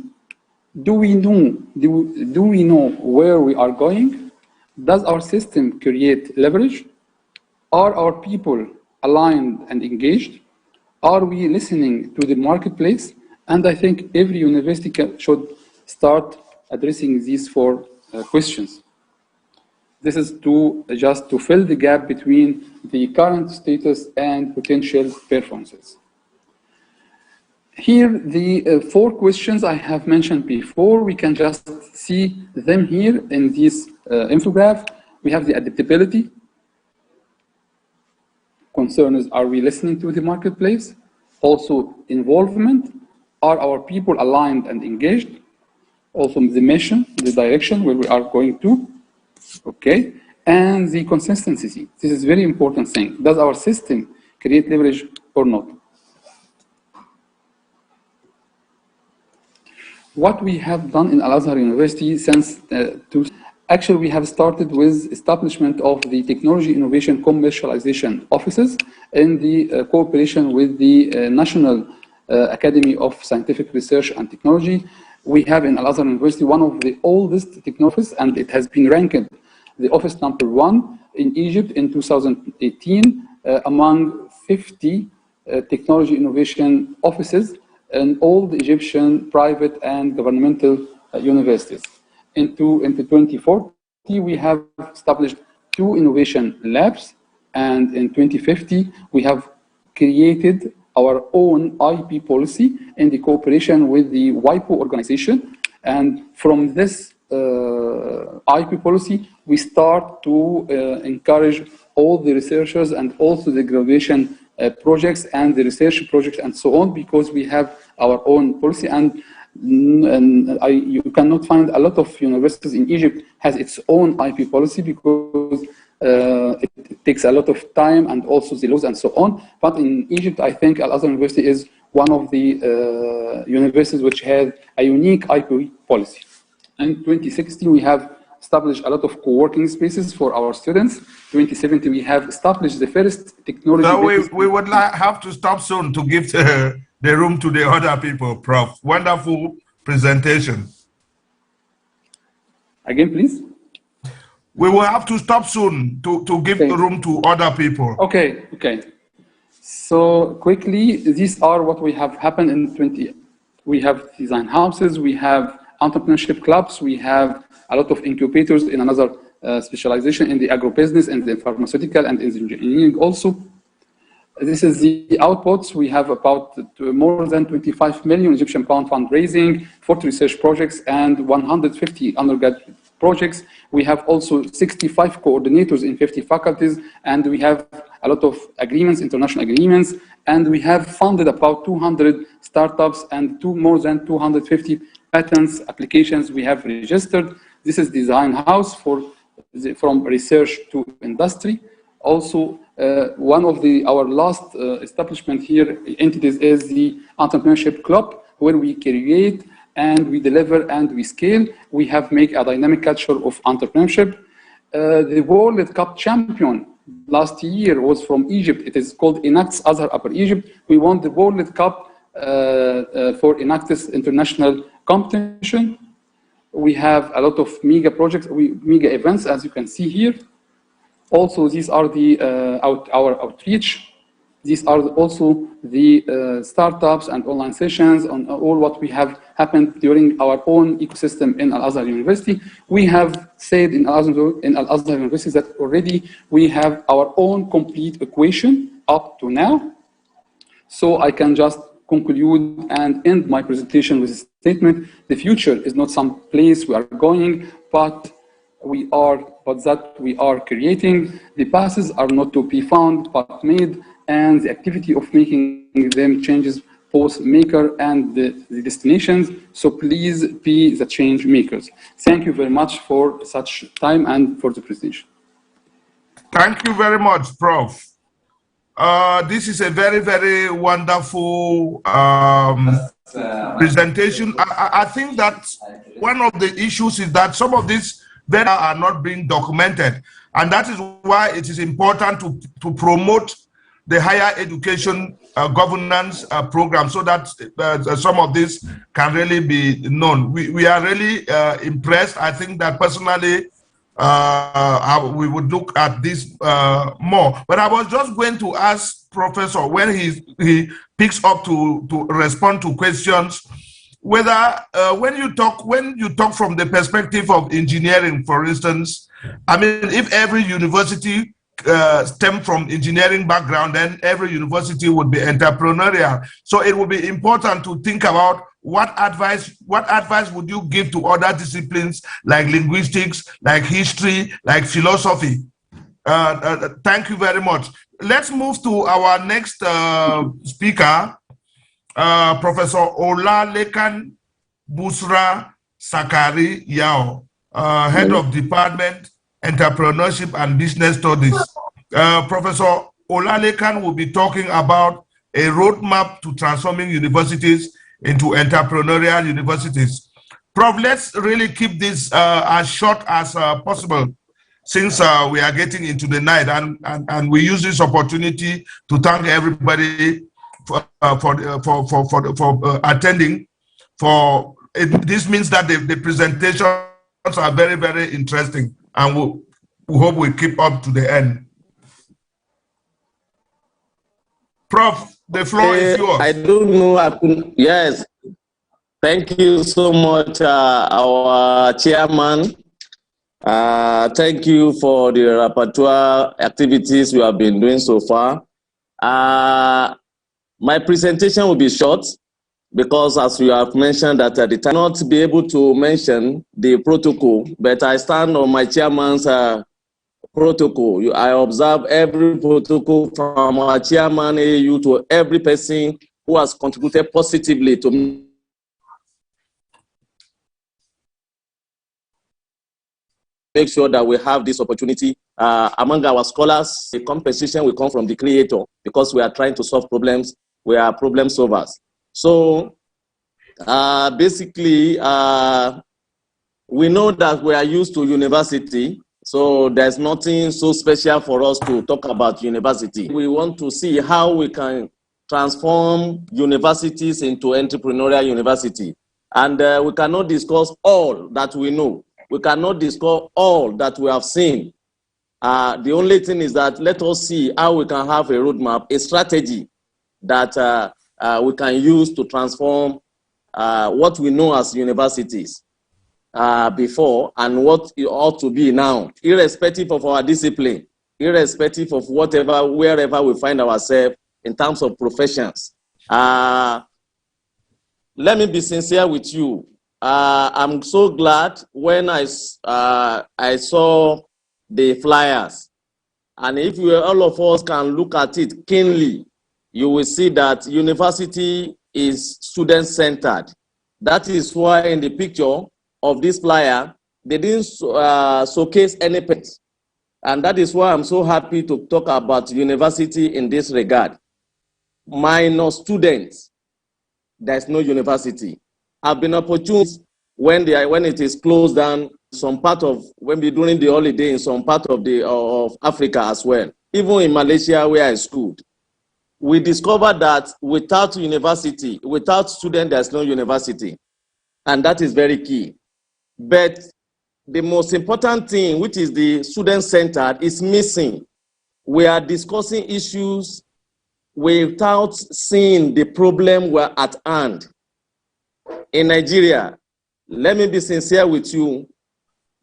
Do we know where we are going? Does our system create leverage? Are our people aligned and engaged? Are we listening to the marketplace? And I think every university should start addressing these 4 questions. This is just to fill the gap between the current status and potential performances. Here, the 4 questions I have mentioned before, we can just see them here in this infograph. We have the adaptability. Concerns, are we listening to the marketplace? Also, involvement. Are our people aligned and engaged? Also, the mission, the direction where we are going to. Okay, and the consistency. This is a very important thing. Does our system create leverage or not? What we have done in Al-Azhar University since actually we have started with establishment of the Technology Innovation Commercialization Offices in the cooperation with the National Academy of Scientific Research and Technology. We have in Al-Azhar University one of the oldest technologies, and it has been ranked the office #1 in Egypt in 2018 among 50 technology innovation offices in all the Egyptian private and governmental universities. Into 2040, we have established 2 innovation labs, and in 2050, we have created our own IP policy in the cooperation with the WIPO organization. And from this IP policy, we start to encourage all the researchers and also the graduation projects and the research projects and so on, because we have our own policy. And you cannot find a lot of universities in Egypt has its own IP policy, because it takes a lot of time and also the laws and so on. But in Egypt, I think Al-Azhar University is one of the universities which has a unique IP policy. In 2016, we have established a lot of co-working spaces for our students. 2017, we have established the first technology. So we would have to stop soon to give the room to the other people, Prof. Wonderful presentation. Again, please. We will have to stop soon to give the room to other people. Okay, okay. So quickly, these are what we have happened in 20. We have design houses, we have entrepreneurship clubs, we have a lot of incubators in another specialization in the agribusiness and the pharmaceutical and in the engineering also. This is the outputs. We have about more than 25 million Egyptian pound fundraising, 40 research projects, and 150 undergraduate projects. We have also 65 coordinators in 50 faculties, and we have a lot of agreements, international agreements, and we have funded about 200 startups and more than 250 patents applications we have registered. This is design house from research to industry. Also, one of our last establishment here entities is the Entrepreneurship Club, where we create and we deliver and we scale. We have made a dynamic culture of entrepreneurship. The World Cup champion last year was from Egypt. It is called Enactus Azhar Upper Egypt. We won the World Cup for Enactus International Competition. We have a lot of mega projects, mega events, as you can see here. Also, these are the our outreach. These are also the startups and online sessions on all what we have happened during our own ecosystem in Al-Azhar University. We have said in Al-Azhar University that already we have our own complete equation up to now. So I can just conclude and end my presentation with a statement. The future is not some place we are going, but that we are creating. The passes are not to be found, but made, and the activity of making them changes both maker and the destinations. So please be the change makers. Thank you very much for such time and for the presentation. Thank you very much, Prof. This is a very, very wonderful presentation. I think that one of the issues is that some of these data are not being documented, and that is why it is important to promote the higher education governance program, so that some of this can really be known. We are really impressed. I think that personally we would look at this more. But I was just going to ask Professor, when he picks up to respond to questions, whether when you talk from the perspective of engineering, for instance, I mean, if every university stem from engineering background, then every university would be entrepreneurial. So it would be important to think about what advice would you give to other disciplines like linguistics, like history, like philosophy. Thank you very much. Let's move to our next speaker, Professor Olalekan Busra Sakari Yao, Head of Department Entrepreneurship and Business Studies. Professor Olalekan will be talking about a roadmap to transforming universities into entrepreneurial universities. Prof, let's really keep this as short as possible, since we are getting into the night, and we use this opportunity to thank everybody for attending. This means that the presentations are very, very interesting, and we hope we keep up to the end. Prof, the floor is yours. I don't know. Yes. Thank you so much, our chairman. Thank you for the repertoire activities we have been doing so far. My presentation will be short because, as you have mentioned, that I did not be able to mention the protocol, but I stand on my chairman's protocol. I observe every protocol from our chairman AAU to every person who has contributed positively to make sure that we have this opportunity. Among our scholars, the compensation will come from the creator, because we are trying to solve problems. We are problem solvers. So basically, We know that we are used to university, so there's nothing so special for us to talk about university. We want to see how we can transform universities into entrepreneurial university. And we cannot discuss all that we know. We cannot discuss all that we have seen. The only thing is that let us see how we can have a roadmap, a strategy that we can use to transform what we know as universities before and what it ought to be now, irrespective of our discipline, irrespective of whatever, wherever we find ourselves in terms of professions. Let me be sincere with you. I'm so glad when I saw the flyers. And if all of us can look at it keenly, you will see that university is student-centered. That is why in the picture of this flyer, they didn't showcase any pets. And that is why I'm so happy to talk about university in this regard. Minus students, there's no university. I've been opportune when it is closed down, some part of, when we're during the holiday in some part of Africa as well. Even in Malaysia where I schooled, we discovered that without university, without students, there's no university. And that is very key. But the most important thing, which is the student-centered, is missing. We are discussing issues without seeing the problem we're at hand. In Nigeria, let me be sincere with you,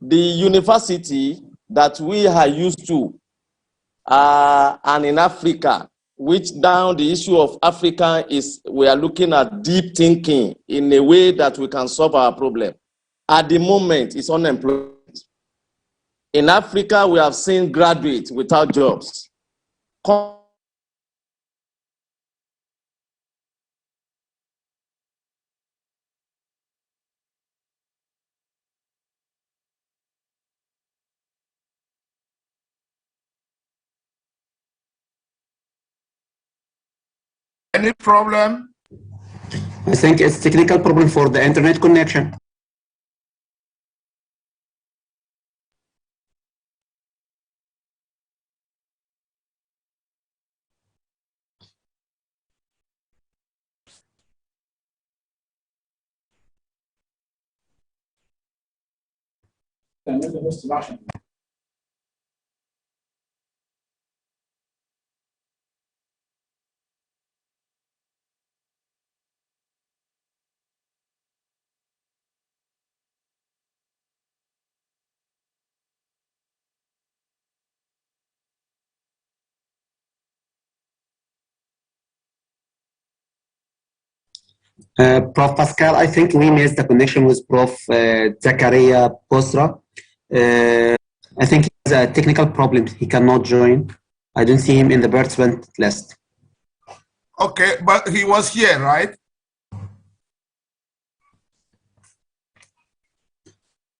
the university that we are used to, and in Africa, which down the issue of Africa is we are looking at deep thinking in a way that we can solve our problem. At the moment, it's unemployment. In Africa, we have seen graduates without jobs. Any problem? I think it's technical problem for the internet connection. Prof. Pascal, I think we missed the connection with Prof. Zakaria Posra. I think he has a technical problem. He cannot join. I don't see him in the participant list. Okay, but he was here, right?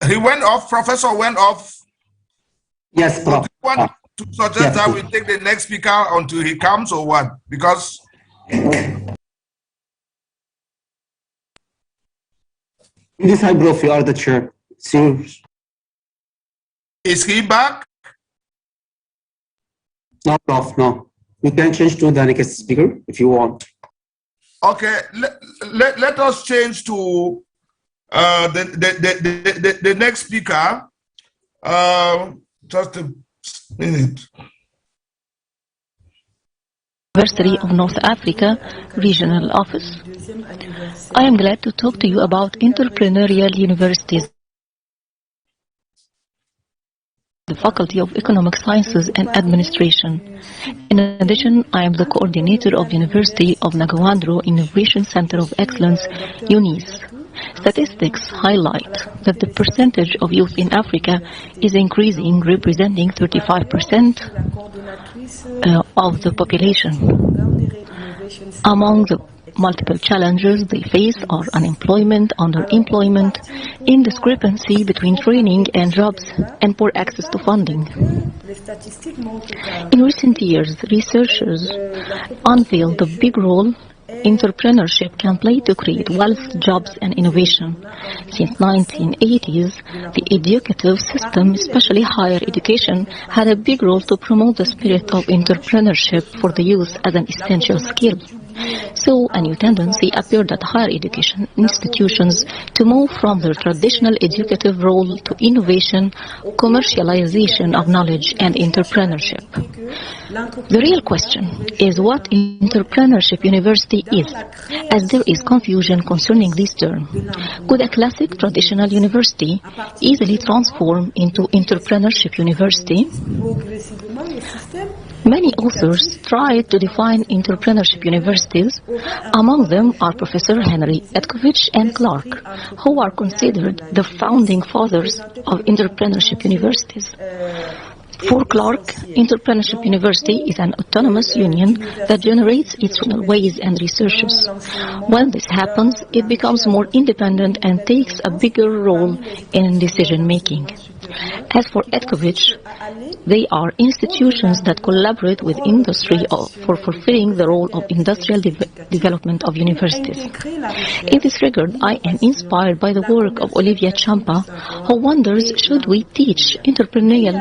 He went off, Professor went off. Yes, Prof. Do you want to suggest that we take the next speaker until he comes or what? Because this high Prof, you are the chair. Serious. Is he back? No, Prof, no. You can change to the next speaker if you want. Okay, let us change to the next speaker. Just a minute. University of North Africa Regional Office. I am glad to talk to you about entrepreneurial universities. The Faculty of Economic Sciences and Administration. In addition, I am the coordinator of University of Nagawandro Innovation Center of Excellence, UNIS. Statistics highlight that the percentage of youth in Africa is increasing, representing 35% of the population. Among the multiple challenges they face are unemployment, underemployment, indiscrepancy between training and jobs, and poor access to funding. In recent years, researchers unveiled the big role entrepreneurship can play to create wealth, jobs, and innovation. Since 1980s, the educative system, especially higher education, had a big role to promote the spirit of entrepreneurship for the youth as an essential skill. So a new tendency appeared at higher education institutions to move from their traditional educative role to innovation, commercialization of knowledge, and entrepreneurship. The real question is what entrepreneurship university is, as there is confusion concerning this term. Could a classic traditional university easily transform into entrepreneurship university? Many authors tried to define entrepreneurship universities. Among them are Professor Henry Etkovich and Clark, who are considered the founding fathers of entrepreneurship universities. For Clark, Entrepreneurship University is an autonomous union that generates its own ways and researches. When this happens, it becomes more independent and takes a bigger role in decision-making. As for Etkovich, they are institutions that collaborate with industry for fulfilling the role of industrial development of universities. In this regard, I am inspired by the work of Olivia Champa, who wonders, should we teach entrepreneurial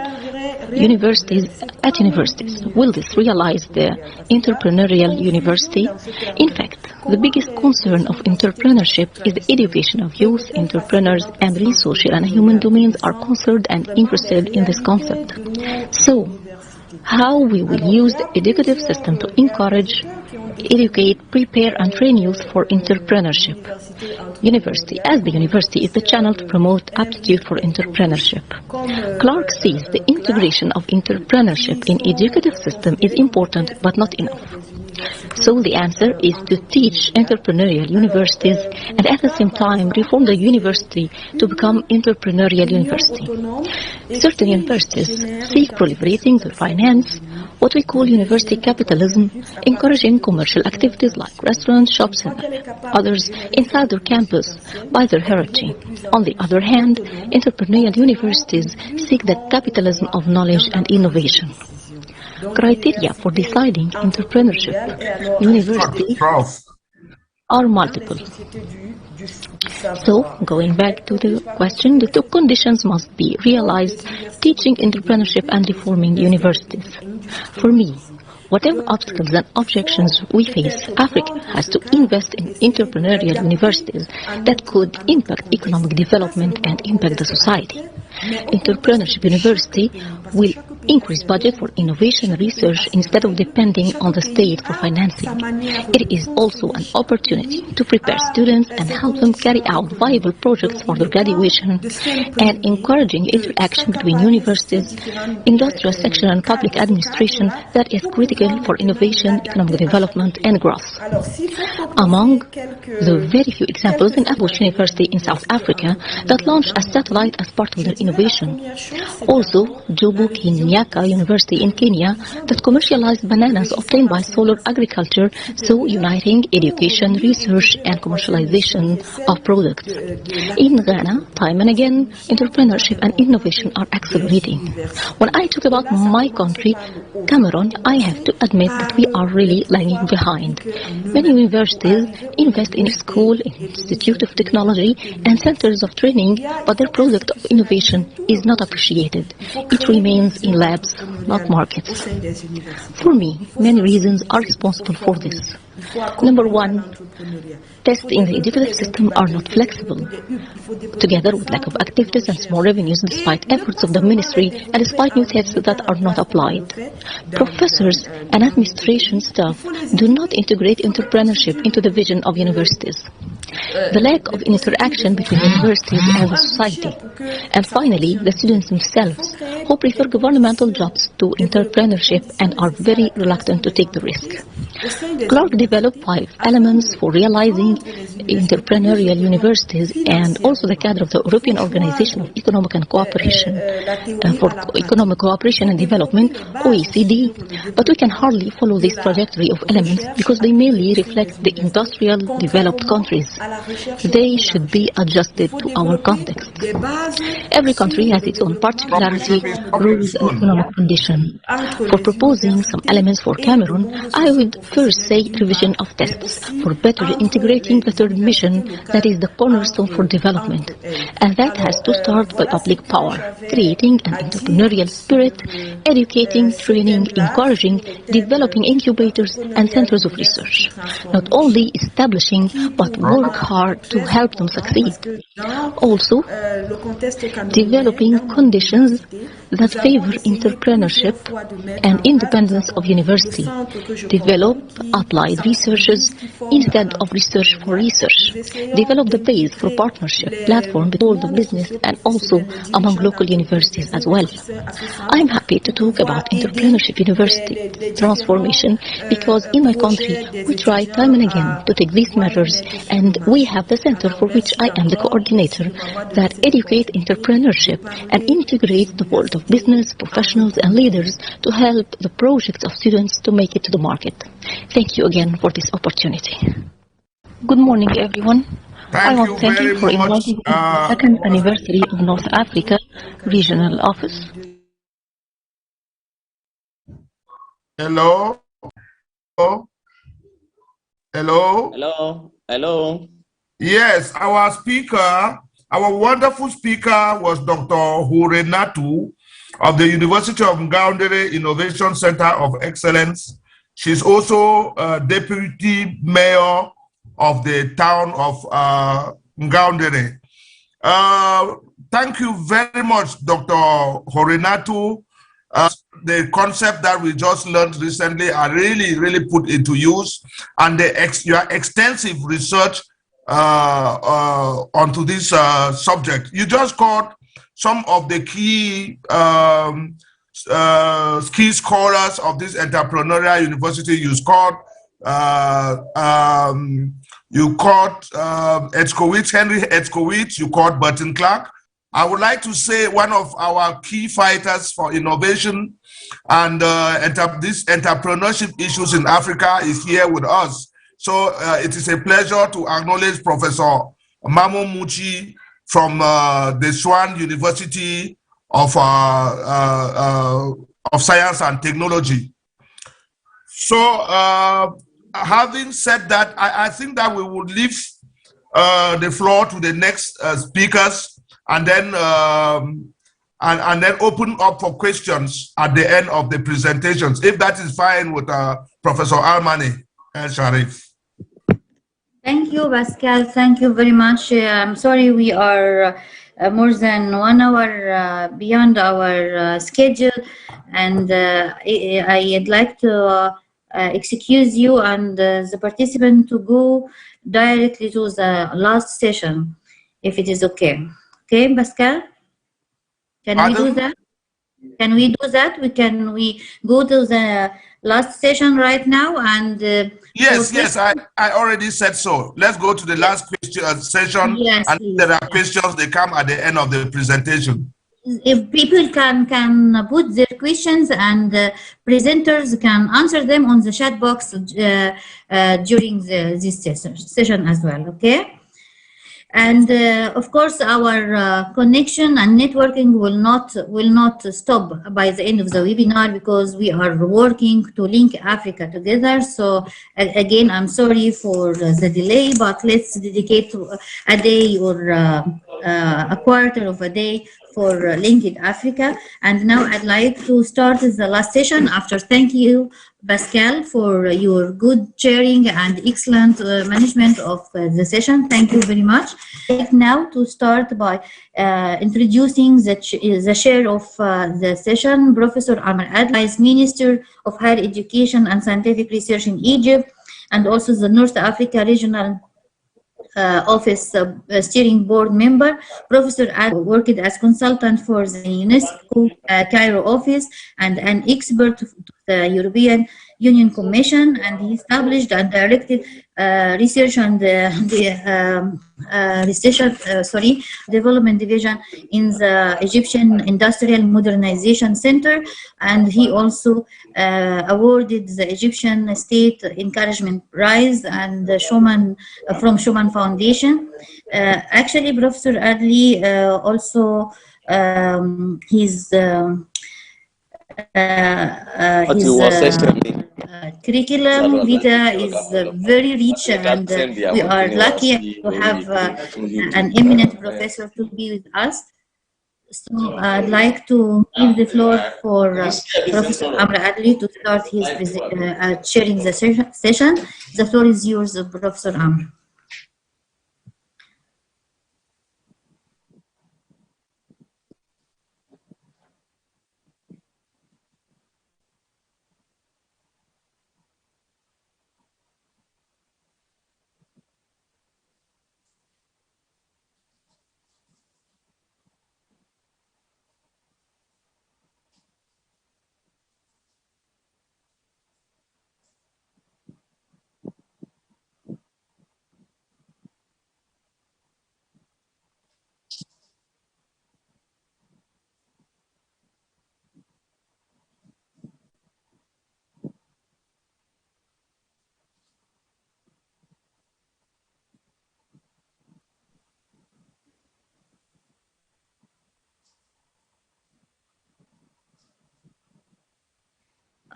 universities at universities? Will this realize the entrepreneurial university? In fact, the biggest concern of entrepreneurship is the education of youth entrepreneurs, and the social and human domains are concerned and interested in this concept. So, how we will use the educative system to encourage, educate, prepare, and train youth for entrepreneurship. University, as the university is the channel to promote aptitude for entrepreneurship. Clark sees the integration of entrepreneurship in educative system is important but not enough. So the answer is to teach entrepreneurial universities and at the same time reform the university to become entrepreneurial university. Certain universities seek proliferating their finance, what we call university capitalism, encouraging commercial activities like restaurants, shops, and others inside their campus by their hierarchy. On the other hand, entrepreneurial universities seek the capitalism of knowledge and innovation. Criteria for deciding entrepreneurship university are multiple. So, going back to the question, the two conditions must be realized: teaching entrepreneurship and reforming universities. For me, whatever obstacles and objections we face, Africa has to invest in entrepreneurial universities that could impact economic development and impact the society. Entrepreneurship University will increase budget for innovation and research instead of depending on the state for financing. It is also an opportunity to prepare students and help them carry out viable projects for their graduation, and encouraging interaction between universities, industrial section, and public administration that is critical for innovation, economic development, and growth. Among the very few examples, in Abuja University in South Africa that launched a satellite as part of their innovation. Also, Jomo Kenyatta University in Kenya that commercialized bananas obtained by solar agriculture, so uniting education, research, and commercialization of products. In Ghana, time and again, entrepreneurship and innovation are accelerating. When I talk about my country, Cameroon, I have to admit that we are really lagging behind. Many universities invest in school, institute of technology, and centers of training, but their product of innovation is not appreciated. It remains in labs, not markets. For me, many reasons are responsible for this. Number one, tests in the educative system are not flexible. Together with lack of activities and small revenues despite efforts of the ministry and despite new tests that are not applied. Professors and administration staff do not integrate entrepreneurship into the vision of universities. The lack of interaction between universities and the society. And finally, the students themselves, who prefer governmental jobs to entrepreneurship and are very reluctant to take the risk. Clark developed 5 elements for realizing entrepreneurial universities, and also the cadre of the European Organization of Economic and Cooperation for Economic Cooperation and Development, OECD, but we can hardly follow this trajectory of elements because they mainly reflect the industrial developed countries. They should be adjusted to our context. Every country has its own particularity rules and economic conditions. For proposing some elements for Cameroon, I would first say revision of tests for better integrating the third mission, that is the cornerstone for development. And that has to start by public power, creating an entrepreneurial spirit, educating, training, encouraging, developing incubators and centers of research. Not only establishing, but work hard to help them succeed. Also, developing conditions that favor entrepreneurship and independence of university. Develop applied researches instead of research for research. Develop the base for partnership platform between the business and also among local universities as well. I'm happy to talk about entrepreneurship university transformation because in my country we try time and again to take these measures, and we have the center for which I am the coordinator that educate entrepreneurship and integrate the world of business, professionals and leaders to help the projects of students to make it to the market. Thank you again for this opportunity. Good morning, everyone. I want to thank you for inviting me to the second anniversary of North Africa Regional Office. Hello? Hello? Hello? Hello? Hello? Yes, our speaker, our wonderful speaker was Dr. Horenatu of the University of Ngaoundéré Innovation Center of Excellence. She's also Deputy Mayor of the town of Ngaoundéré. Thank you very much, Dr. Horenatu. The concept that we just learned recently are really put into use, and your extensive research onto this subject. You just caught some of the key key scholars of this entrepreneurial university. You caught Henry Edskowitz, you caught Burton Clark. I would like to say one of our key fighters for innovation and these entrepreneurship issues in Africa is here with us. So it is a pleasure to acknowledge Professor Mamo Muchi from the Swan University of Science and Technology. So having said that, I think that we would leave the floor to the next speakers, and then open up for questions at the end of the presentations, if that is fine with Professor Almani El Sharif. Thank you, Pascal. Thank you very much. I'm sorry we are more than 1 hour beyond our schedule, and I'd like to excuse you and the participant to go directly to the last session, if it is okay. Okay, Pascal? Can we do that? Can we do that? Can we go to the last session right now? And yes, I already said so. Let's go to the last question session. Yes, and please. There are questions, they come at the end of the presentation. If people can put their questions, and presenters can answer them on the chat box during this session as well, okay? And of course, our connection and networking will not stop by the end of the webinar, because we are working to link Africa together. So again, I'm sorry for the delay, but let's dedicate a day or a quarter of a day for Linked Africa. And now I'd like to start the last session after thank you, Pascal, for your good chairing and excellent management of the session. Thank you very much. Now to start by introducing the chair of the session, Professor Amr Adli, is Minister of Higher Education and Scientific Research in Egypt, and also the North Africa Regional Office Steering Board member. Professor Adli worked as consultant for the UNESCO Cairo office and an expert to the European Union Commission, and he established and directed research and development division in the Egyptian Industrial Modernization Center, and he also awarded the Egyptian State Encouragement Prize and the from Schumann Foundation. Actually, Professor Adli also his curriculum vitae is very rich, and we are lucky to have an eminent professor to be with us. So I'd like to give the floor for Professor Amr Adli to start his sharing the session. The floor is yours, Professor Amr.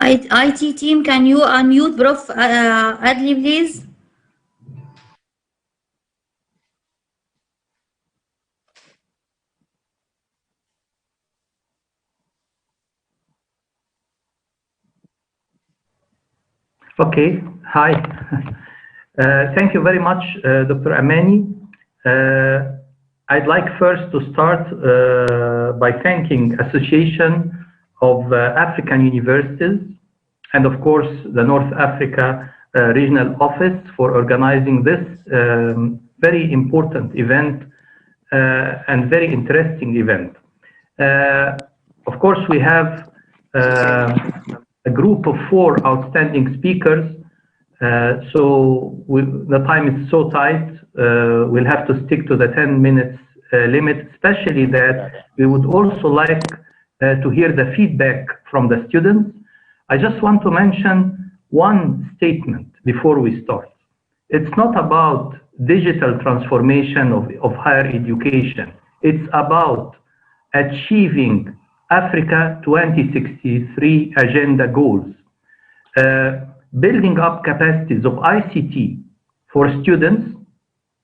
IT team, can you unmute Prof. Adli, please? Okay, hi. Thank you very much, Dr. Amani. I'd like first to start by thanking Association of African Universities and of course the North Africa Regional Office for organizing this very important event and very interesting event. Of course, we have a group of 4 outstanding speakers, so the time is so tight, we'll have to stick to the 10 minutes limit, especially that we would also like to hear the feedback from the students. I just want to mention one statement before we start. It's not about digital transformation of higher education. It's about achieving Africa 2063 agenda goals, building up capacities of ICT for students.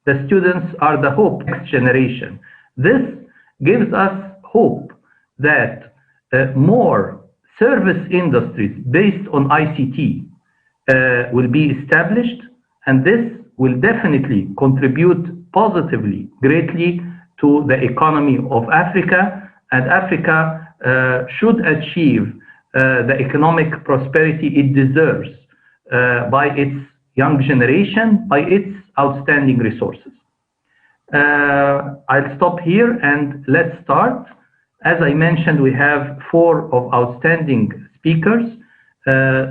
The students are the hope next generation. This gives us hope that more service industries based on ICT will be established, and this will definitely contribute positively, greatly to the economy of Africa, and Africa should achieve the economic prosperity it deserves by its young generation, by its outstanding resources. I'll stop here and let's start. As I mentioned, we have 4 of outstanding speakers.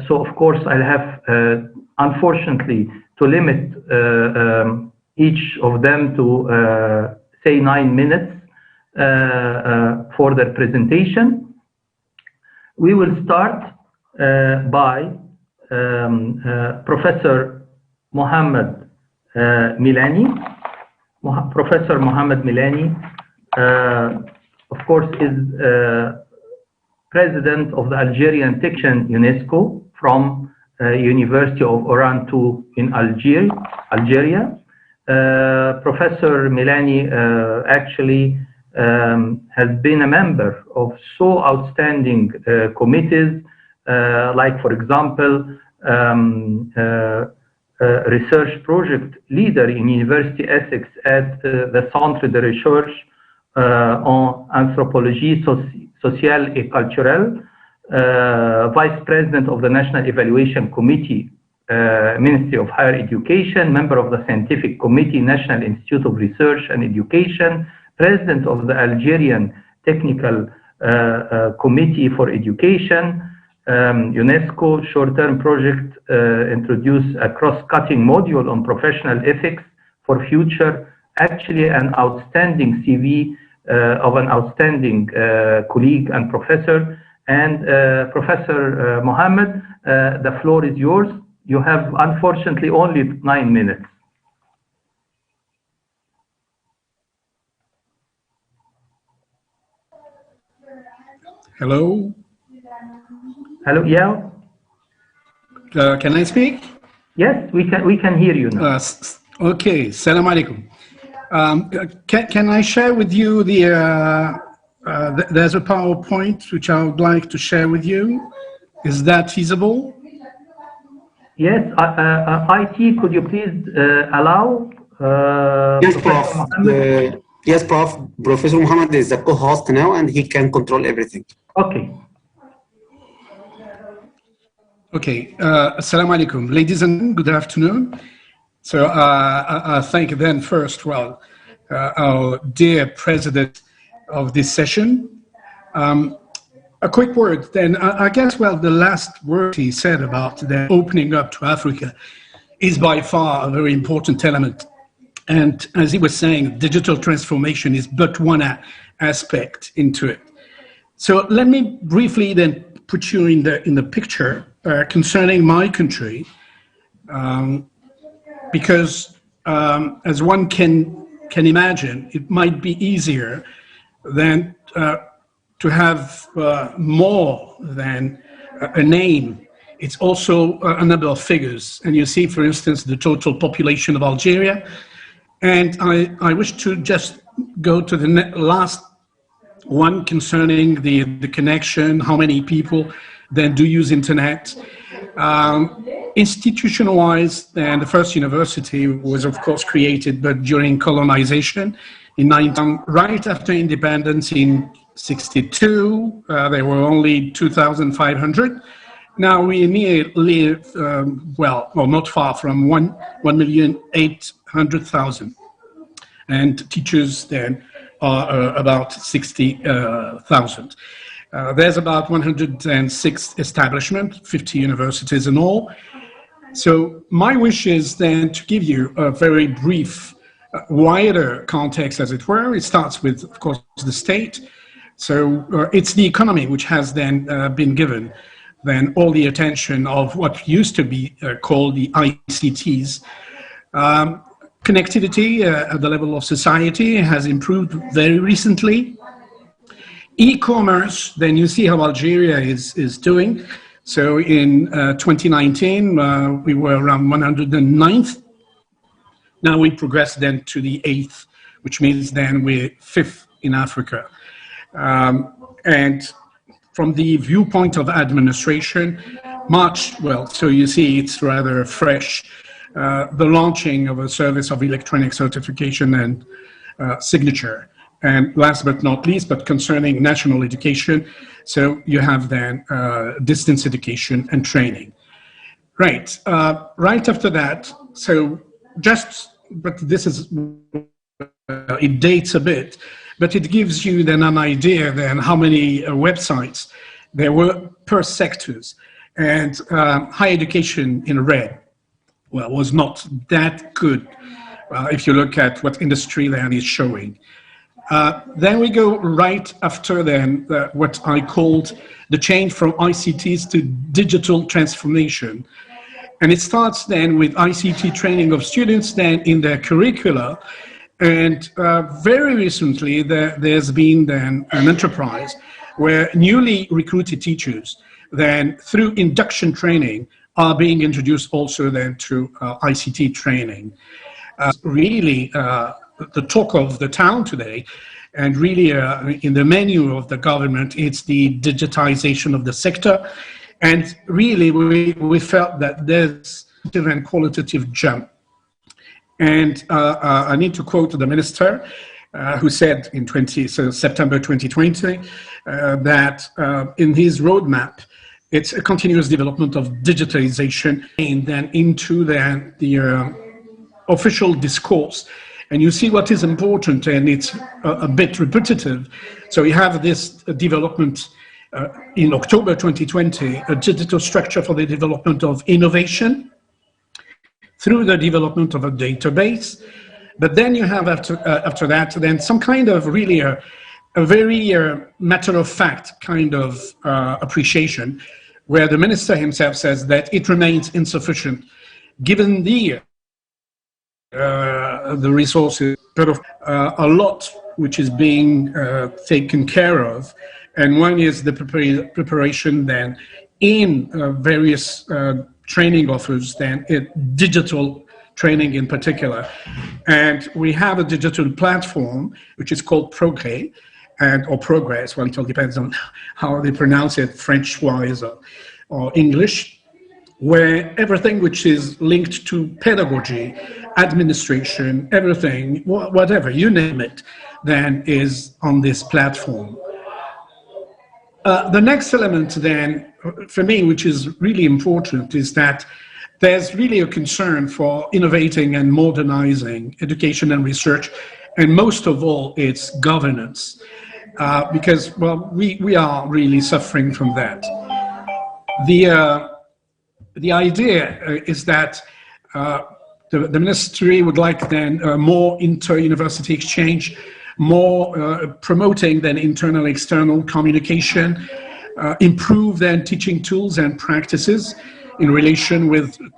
So of course I'll have, unfortunately, to limit each of them to say 9 minutes for their presentation. We will start by Professor Mohammed Milani. Professor Mohammed Milani, of course, is president of the Algerian section UNESCO from University of Oran II in Algeria. Professor Milani actually has been a member of so outstanding committees, like, for example, research project leader in University Essex at the Centre de Recherche en Anthropologie Sociale et Culturelle, Vice President of the National Evaluation Committee, Ministry of Higher Education, member of the Scientific Committee, National Institute of Research and Education, President of the Algerian Technical Committee for Education, UNESCO short-term project introduced a cross-cutting module on professional ethics for future, actually an outstanding CV of an outstanding colleague and professor. And Professor Mohammed, the floor is yours. You have unfortunately only 9 minutes. Hello? Hello, yeah. Can I speak? Yes, we can hear you now. Okay, salam alaikum. Can I share with you there's a PowerPoint which I would like to share with you. Is that feasible? Yes, IT, could you please allow yes, Prof. Yes, Prof. Professor Muhammad is the co-host now and he can control everything. Okay. Okay, assalamu alaikum. Ladies and good afternoon. So I thank then first, well, our dear president of this session. A quick word then, I guess, well, the last word he said about the opening up to Africa is by far a very important element. And as he was saying, digital transformation is but one aspect into it. So let me briefly then put you in the picture concerning my country, because as one can imagine, it might be easier than to have more than a name. It's also a number of figures. And you see, for instance, the total population of Algeria. And I wish to just go to the last one concerning the connection, how many people then do use internet. Institution-wise, then the first university was, of course, created, but during colonization in right after independence in 62, there were only 2,500. Now we nearly, well, not far from 1,800,000. And teachers then are about 60,000. There's about 106 establishments, 50 universities in all. So my wish is then to give you a very brief, wider context, as it were. It starts with, of course, the state. So it's the economy which has then been given then all the attention of what used to be called the ICTs. Connectivity at the level of society has improved very recently. E-commerce, then you see how Algeria is doing. So in 2019, we were around 109th. Now we progressed then to the 8th, which means then we're 5th in Africa. And from the viewpoint of administration, March, well, so you see it's rather fresh. The launching of a service of electronic certification and signature. And last but not least, but concerning national education, so you have then distance education and training. Right, right after that, so but this is, it dates a bit, but it gives you then an idea then how many websites there were per sectors. And higher education in red, well, was not that good if you look at what industry then is showing. Then we go right after then what I called the change from ICTs to digital transformation. And it starts then with ICT training of students then in their curricula. And very recently there's been then an enterprise where newly recruited teachers then through induction training are being introduced also then to ICT training. Really the talk of the town today, and really in the menu of the government, it's the digitization of the sector. And really we felt that there's a qualitative jump. And I need to quote the minister who said in September 2020 that in his roadmap, it's a continuous development of digitalization and then into the official discourse. And you see what is important, and it's a bit repetitive. So you have this development in October 2020, a digital structure for the development of innovation through the development of a database. But then you have after that, then some kind of really a very matter of fact kind of appreciation, where the minister himself says that it remains insufficient given the resources, but a lot which is being taken care of, And one is the preparation then in various training offers, then digital training in particular. And we have a digital platform, which is called Progress, or Progress, well, it all depends on how they pronounce it, French-wise or English, where everything which is linked to pedagogy, administration, everything, whatever, you name it, then is on this platform. The next element then, for me, which is really important, is that there's really a concern for innovating and modernizing education and research, and most of all, it's governance, because, well, we are really suffering from that. The idea is that the ministry would like then more inter-university exchange, more promoting then internal-external communication, improve then teaching tools and practices in relation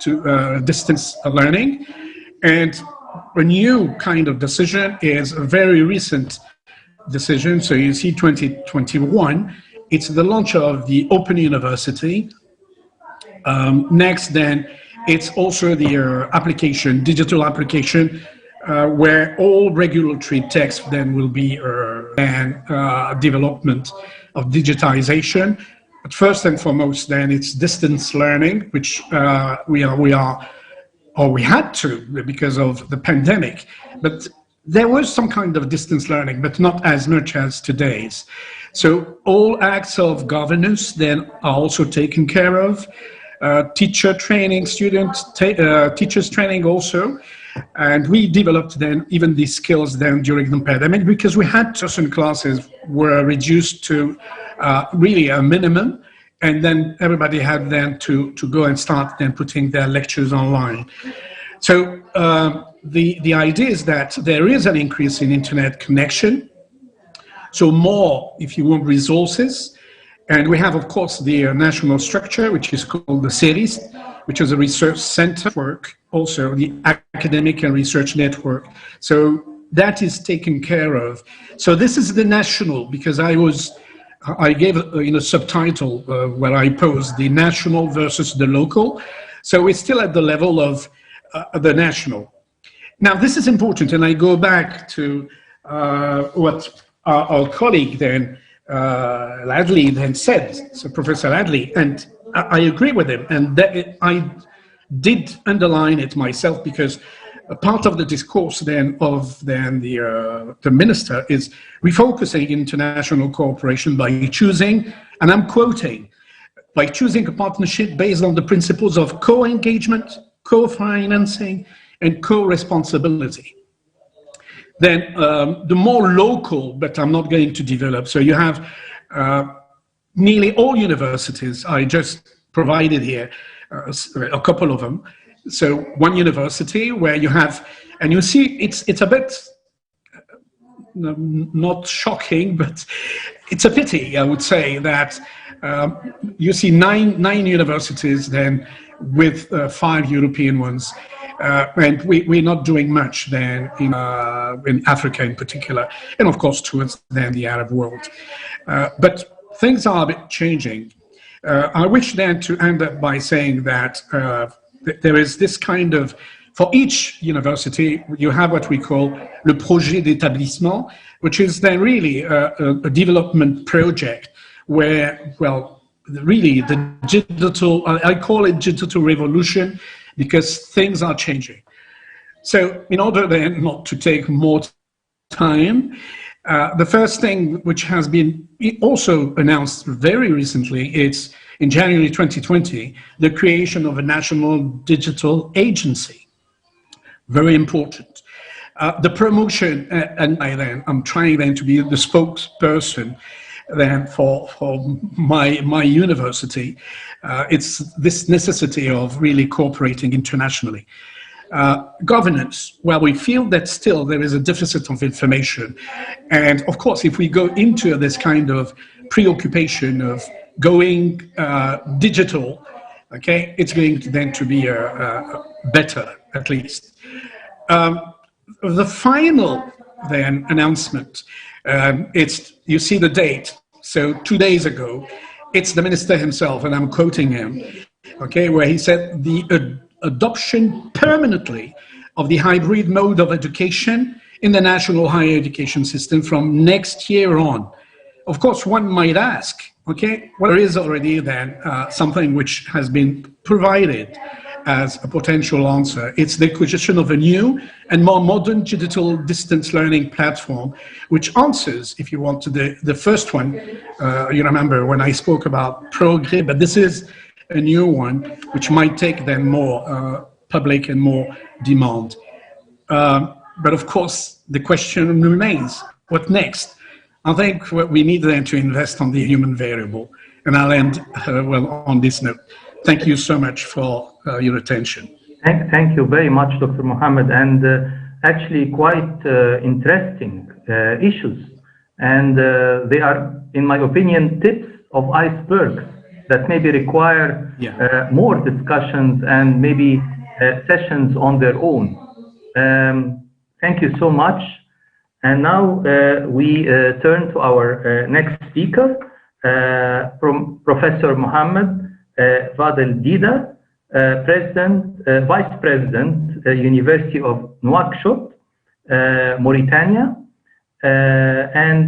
to distance learning. And a new kind of decision is a very recent decision. So you see 2021, it's the launch of the Open University. Next then, it's also the application, digital application, where all regulatory text then will be development of digitization. But first and foremost, then it's distance learning, which we had to because of the pandemic. But there was some kind of distance learning, but not as much as today's. So all acts of governance then are also taken care of. Teacher training, teachers training also. And we developed then even these skills then during the pandemic, because we had certain classes were reduced to really a minimum, and then everybody had then to go and start then putting their lectures online. So the idea is that there is an increase in internet connection, so more, if you want, resources. And we have, of course, the national structure, which is called the CERIS, which is a research center network, also the academic and research network. So that is taken care of. So this is the national, because I gave in a subtitle where I posed the national versus the local. So we're still at the level of the national. Now, this is important, and I go back to what our colleague then, Ladley then said, so Professor Ladley, and I agree with him, and I did underline it myself, because a part of the discourse then of the minister is refocusing international cooperation by choosing, and I'm quoting, by choosing a partnership based on the principles of co-engagement, co-financing, and co-responsibility. Then the more local, but I'm not going to develop. So you have nearly all universities. I just provided here a couple of them. So one university where you have, and you see it's a bit not shocking, but it's a pity, I would say, that you see nine universities then with 5 European ones. And we're not doing much then in Africa in particular, and of course towards then the Arab world. But things are a bit changing. I wish then to end up by saying that there is this kind of, for each university, you have what we call le projet d'établissement, which is then really a development project where, well, really the digital, I call it digital revolution, because things are changing. So in order then not to take more time, the first thing which has been also announced very recently, it's in January 2020, the creation of a national digital agency. Very important. The promotion, and I'm trying then to be the spokesperson then for my university. It's this necessity of really cooperating internationally. Governance, well, we feel that still there is a deficit of information. And of course, if we go into this kind of preoccupation of going digital, okay, it's going to then to be better, at least. The final then announcement, you see the date, So 2 days ago, it's the minister himself, and I'm quoting him, okay, where he said the adoption permanently of the hybrid mode of education in the national higher education system from next year on. Of course, one might ask, okay, well, there is already then something which has been provided as a potential answer. It's the acquisition of a new and more modern digital distance learning platform, which answers, if you want, to the first one. You remember when I spoke about Progrès, but this is a new one, which might take then more public and more demand. But of course, the question remains, what next? I think what we need then to invest on the human variable. And I'll end well on this note. Thank you so much for your attention. Thank you very much, Dr. Mohammed, and actually quite interesting issues. And they are, in my opinion, tips of icebergs that maybe require more discussions and maybe sessions on their own. Thank you so much. And now we turn to our next speaker, from Professor Mohammed Fadel Dida, Vice President, University of Nouakchott, Mauritania. And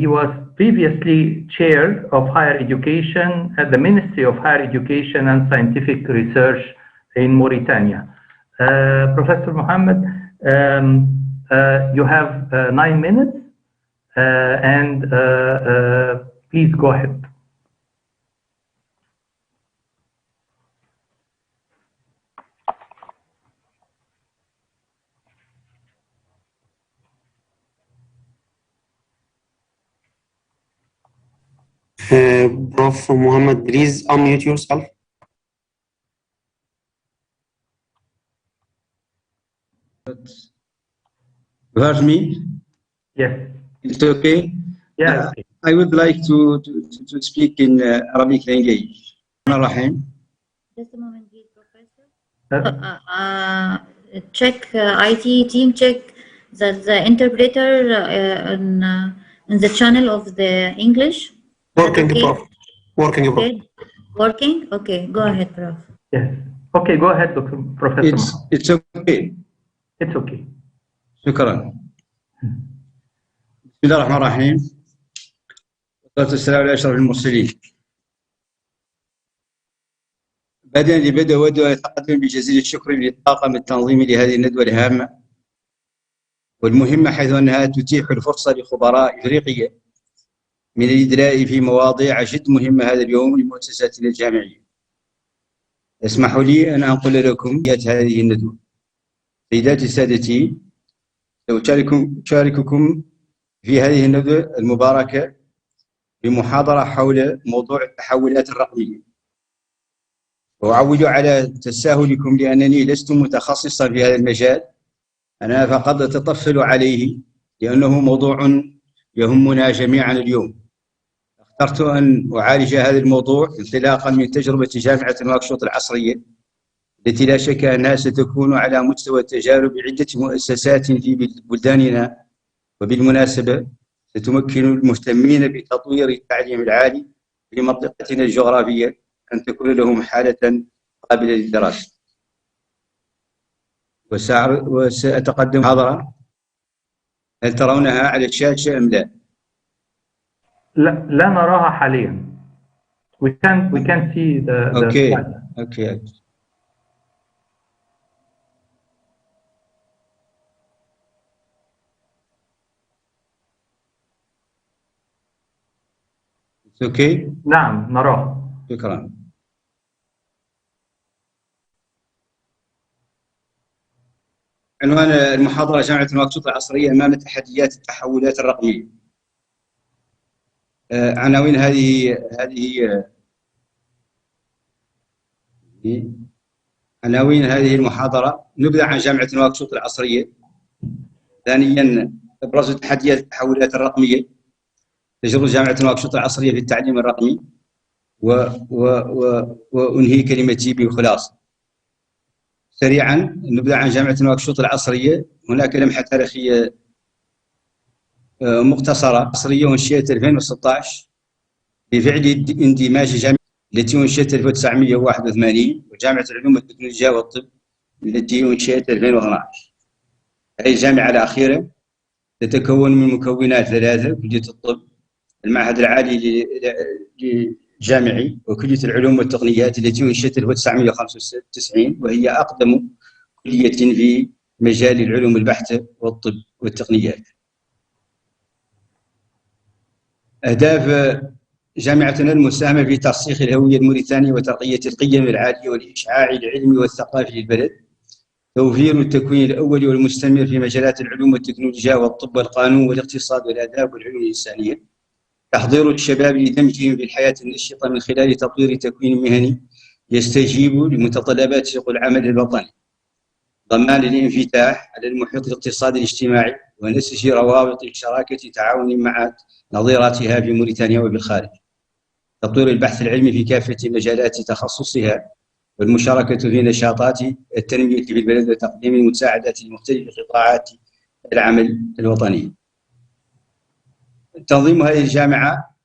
he was previously Chair of Higher Education at the Ministry of Higher Education and Scientific Research in Mauritania. Professor Mohammed, you have 9 minutes, and please go ahead. Prof. Mohammed, please unmute yourself. You heard me? Yes. It's okay? Yeah. I would like to speak in Arabic language. Just a moment, please, Professor. Check, IT team, check that the interpreter in the channel of the English. Working, okay? Prof. Working, Prof. Okay. Working? Okay, go ahead, Prof. Yes. Okay, go ahead, Professor. It's okay. It's okay. شكرا. بسم الله الرحمن الرحيم. والصلاة والسلام على أشرف المرسلين. بعدين اللي بدأ ودوا يتقدم بجزيل الشكر للطاقم التنظيمي لهذه الندوة الهامة والمهمة، حيث أنها تتيح الفرصة لخبراء إفريقية من الإدلاء في مواضيع جد مهمة هذا اليوم لمؤسساتنا الجامعية. اسمحوا لي أن أنقل لكم هذه الندوة. سيداتي سادتي، سأشارككم في هذه الندوة المباركة بمحاضرة حول موضوع التحولات الرقمية. وأعود على تساهلكم لأنني لست متخصصا في هذا المجال، أنا فقط أتطفل عليه لأنه موضوع يهمنا جميعا اليوم. اخترت أن أعالج هذا الموضوع انطلاقا من تجربة جامعة نواكشوط العصرية، التي لا شك أنها ستكون على مستوى تجارب عدة مؤسسات في بلداننا، وبالمناسبة ستمكن المهتمين بتطوير التعليم العالي في منطقتنا الجغرافية أن تكون لهم حالة قابلة للدراسة. وسأتقدم محاضرة. هل ترونها على الشاشة أم لا؟ لا نراها حاليا. We can't see the slide. Okay. It's okay. نعم نراها. شكرا. عنوان المحاضرة: جامعة نواكشوط العصرية أمام تحديات التحولات الرقمية. عناوين هذه عناوين هذه المحاضرة: نبذة عن جامعة نواكشوط العصرية. ثانيا، أبرز تحديات التحولات الرقمية، تجربة جامعة نواكشوط العصرية في التعليم الرقمي، وأنهي كلمتي بخلاصة. سريعا، نبذة عن جامعة نواكشوط العصرية. هناك لمحة تاريخية مختصرة عصرية أنشئت 2016 بفعل اندماج جامعة التي أنشئت 1981 وجامعة العلوم والتكنولوجيا والطب التي أنشئت 2012. هذه الجامعة الأخيرة تتكون من مكونات ثلاثة: كلية الطب، المعهد العالي الجامعي، وكلية العلوم والتقنيات التي أنشئت 1995 وهي أقدم كلية في مجال العلوم البحتة والطب والتقنيات. أهداف جامعتنا المساهمة في ترسيخ الهوية الموريتانية وترقية القيم العالية والإشعاع العلمي والثقافي للبلد، توفير التكوين الأولي والمستمر في مجالات العلوم والتكنولوجيا والطب والقانون والاقتصاد والآداب والعلوم الإنسانية، تحضير الشباب لدمجهم في الحياة النشطة من خلال تطوير تكوين مهني يستجيب لمتطلبات سوق العمل الوطني، ضمان الانفتاح على المحيط الاقتصادي الاجتماعي ونسج روابط الشراكة تعاون مع نظيراتها في موريتانيا وبالخارج، تطوير البحث العلمي في كافة مجالات تخصصها والمشاركة في نشاطات التنمية في البلد وتقديم المساعدات لمختلف قطاعات العمل الوطني. تنظيم هذه الجامعة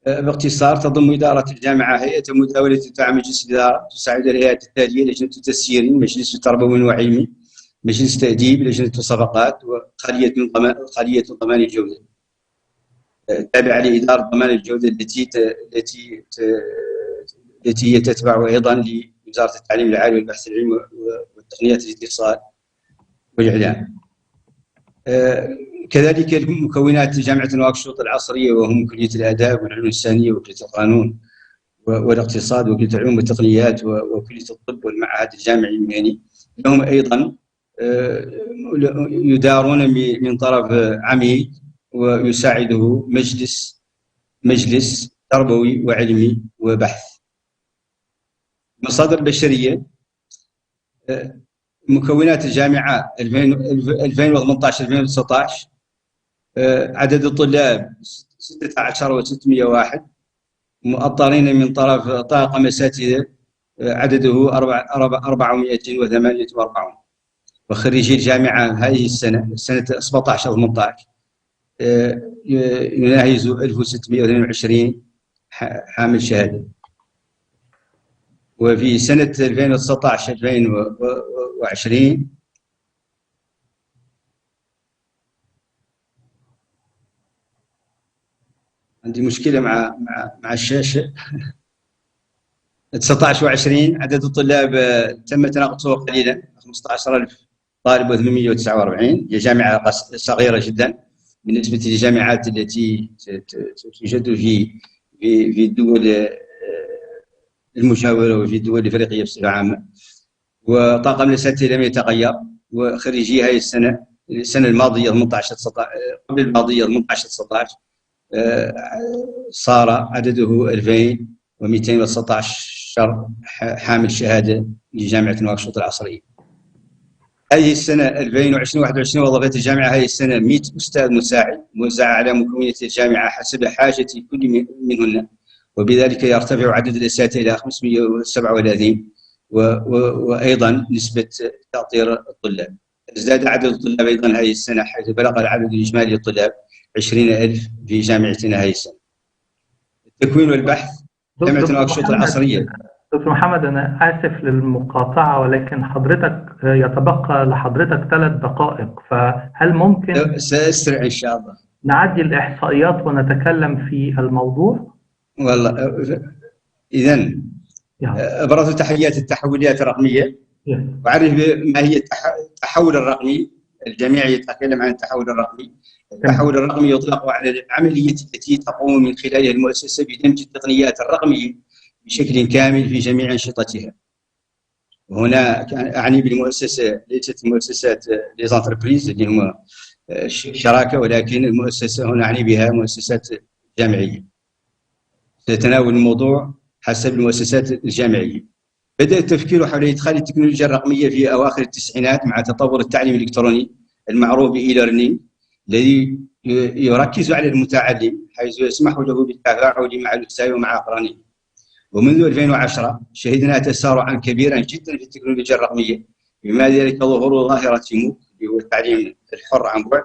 باختصار: تضم إدارة الجامعة هيئة مداولة مع مجلس الإدارة، تساعد الهيئات التالية: لجنة تسيير، مجلس تربوي وعلمي، مجلس تأديب، لجنة صفقات، وخلية ضمان الجودة تابعة لإدارة ضمان الجودة التي هي تتبع أيضا لوزارة التعليم العالي والبحث العلمي والتقنيات الاتصال والإعلام. كذلك مكونات جامعة نواكشوط العصرية وهم كلية الآداب والعلوم الإنسانية وكلية القانون والاقتصاد وكلية العلوم والتقنيات وكلية الطب والمعهد الجامعي المهني، لهم أيضا يدارون من طرف عميد ويساعده مجلس تربوي وعلمي وبحث. مصادر بشرية: مكونات الجامعة 2018-2019 عدد الطلاب 16,601 مؤطرين من طرف طاقم أساتذة عدده 448، وخريجي الجامعة هذه سنة 17-18 يناهز 1622 حامل شهادة. وفي سنة 2019-2020 عندي مشكلة مع الشاشة 19 و20 عدد الطلاب تم تناقصه قليلا 15,000 طالب و849. هي جامعة صغيرة جدا بالنسبة للجامعات التي توجد في الدول المجاورة وفي الدول الإفريقية بصفة عامة. وطاقم الأساتذة لم يتغير، وخريجي هذه السنة الماضية 18 قبل الماضية 18-19 صار عدده 2219 حامل شهادة لجامعة نواكشوط العصرية. هذه السنة 2020-21 وظفت الجامعة هذه السنة 100 أستاذ مساعد موزعة على مكونات الجامعة حسب حاجة كل منهن، وبذلك يرتفع عدد الأساتذة إلى 537 وأيضا نسبة تأطير الطلاب. ازداد عدد الطلاب أيضا هذه السنة حيث بلغ العدد الإجمالي للطلاب 20,000 في جامعتنا هذه السنة. التكوين والبحث: جامعة نواكشوط العصرية. دكتور محمد، أنا آسف للمقاطعة ولكن حضرتك يتبقى لحضرتك 3 دقائق، فهل ممكن سأسرع إن شاء الله نعدي الإحصائيات ونتكلم في الموضوع؟ والله إذن أبرز تحديات التحولات الرقمية، وأعرف ما هي التحول الرقمي. الجميع يتكلم عن التحول الرقمي. التحول الرقمي يطلق على العملية التي تقوم من خلالها المؤسسة بدمج التقنيات الرقمية بشكل كامل في جميع أنشطتها. وهنا أعني بالمؤسسة ليست مؤسسات ليز انتربريز اللي هم شراكة، ولكن المؤسسة هنا أعني بها مؤسسات جامعية. تتناول الموضوع حسب المؤسسات الجامعية. بدأ التفكير حول إدخال التكنولوجيا الرقمية في أواخر التسعينات مع تطور التعليم الإلكتروني المعروف بإي-ليرنينج، الذي يركز على المتعلم حيث يسمح له بالتفاعل مع الأستاذ ومع أقرانه. ومنذ 2010 شهدنا تسارعا كبيرا جدا في التكنولوجيا الرقمية، بما ذلك ظهور ظاهرة موك اللي هو التعليم الحر عن بعد،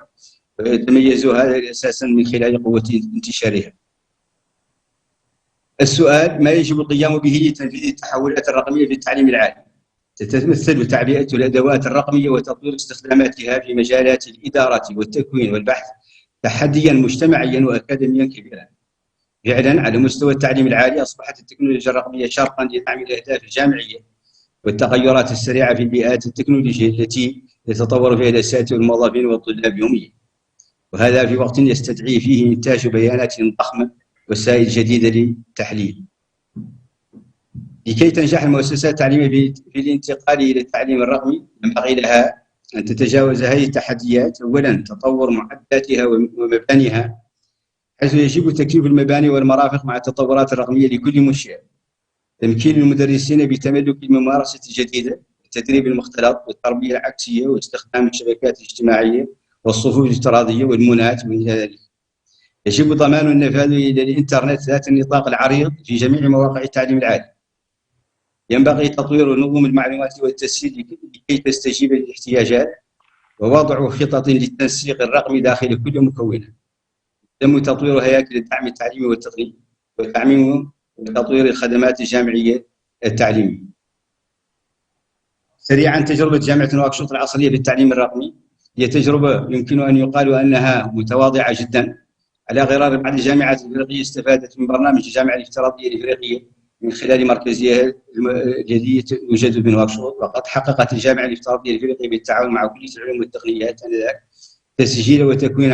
ويتميز هذا أساسا من خلال قوة انتشارها. السؤال: ما يجب القيام به لتنفيذ التحولات الرقمية في التعليم العالي؟ تتمثل تعبئة الأدوات الرقمية وتطوير استخداماتها في مجالات الإدارة والتكوين والبحث تحديا مجتمعيا وأكاديميا كبيرا. فعلا على مستوى التعليم العالي أصبحت التكنولوجيا الرقمية شرطا لدعم الأهداف الجامعية والتغيرات السريعة في البيئات التكنولوجية التي يتطور فيها الأساتذة والموظفين والطلاب يوميا، وهذا في وقت يستدعي فيه إنتاج بيانات ضخمة وسائل جديدة للتحليل. لكي تنجح المؤسسات التعليمية في الانتقال إلى التعليم الرقمي ينبغي لها أن تتجاوز هذه التحديات. أولا، تطور معداتها ومبانيها، حيث يجب تكييف المباني والمرافق مع التطورات الرقمية لكل منشأة. تمكين المدرسين بتملك الممارسة الجديدة، التدريب المختلط والتربية العكسية واستخدام الشبكات الاجتماعية والصفوف الافتراضية والمنات وإلى ذلك. يجب ضمان النفاذ إلى الإنترنت ذات النطاق العريض في جميع مواقع التعليم العالي. ينبغي تطوير نظم المعلومات والتسجيل لكي تستجيب للاحتياجات، ووضع خطط للتنسيق الرقمي داخل كل مكونة. يتم تطوير هياكل الدعم التعليمي والتقني وتعميم وتطوير الخدمات الجامعية التعليمية. سريعا، تجربة جامعة نواكشوط العصرية في التعليم الرقمي هي تجربة يمكن أن يقال أنها متواضعة جدا. على غرار بعض الجامعات الإفريقية استفادت من برنامج الجامعة الافتراضية الإفريقية من خلال مركزها الذي يوجد بنواكشوط. وقد حققت الجامعة الافتراضية الإفريقية بالتعاون مع كلية العلوم والتقنيات آنذاك تسجيل وتكوين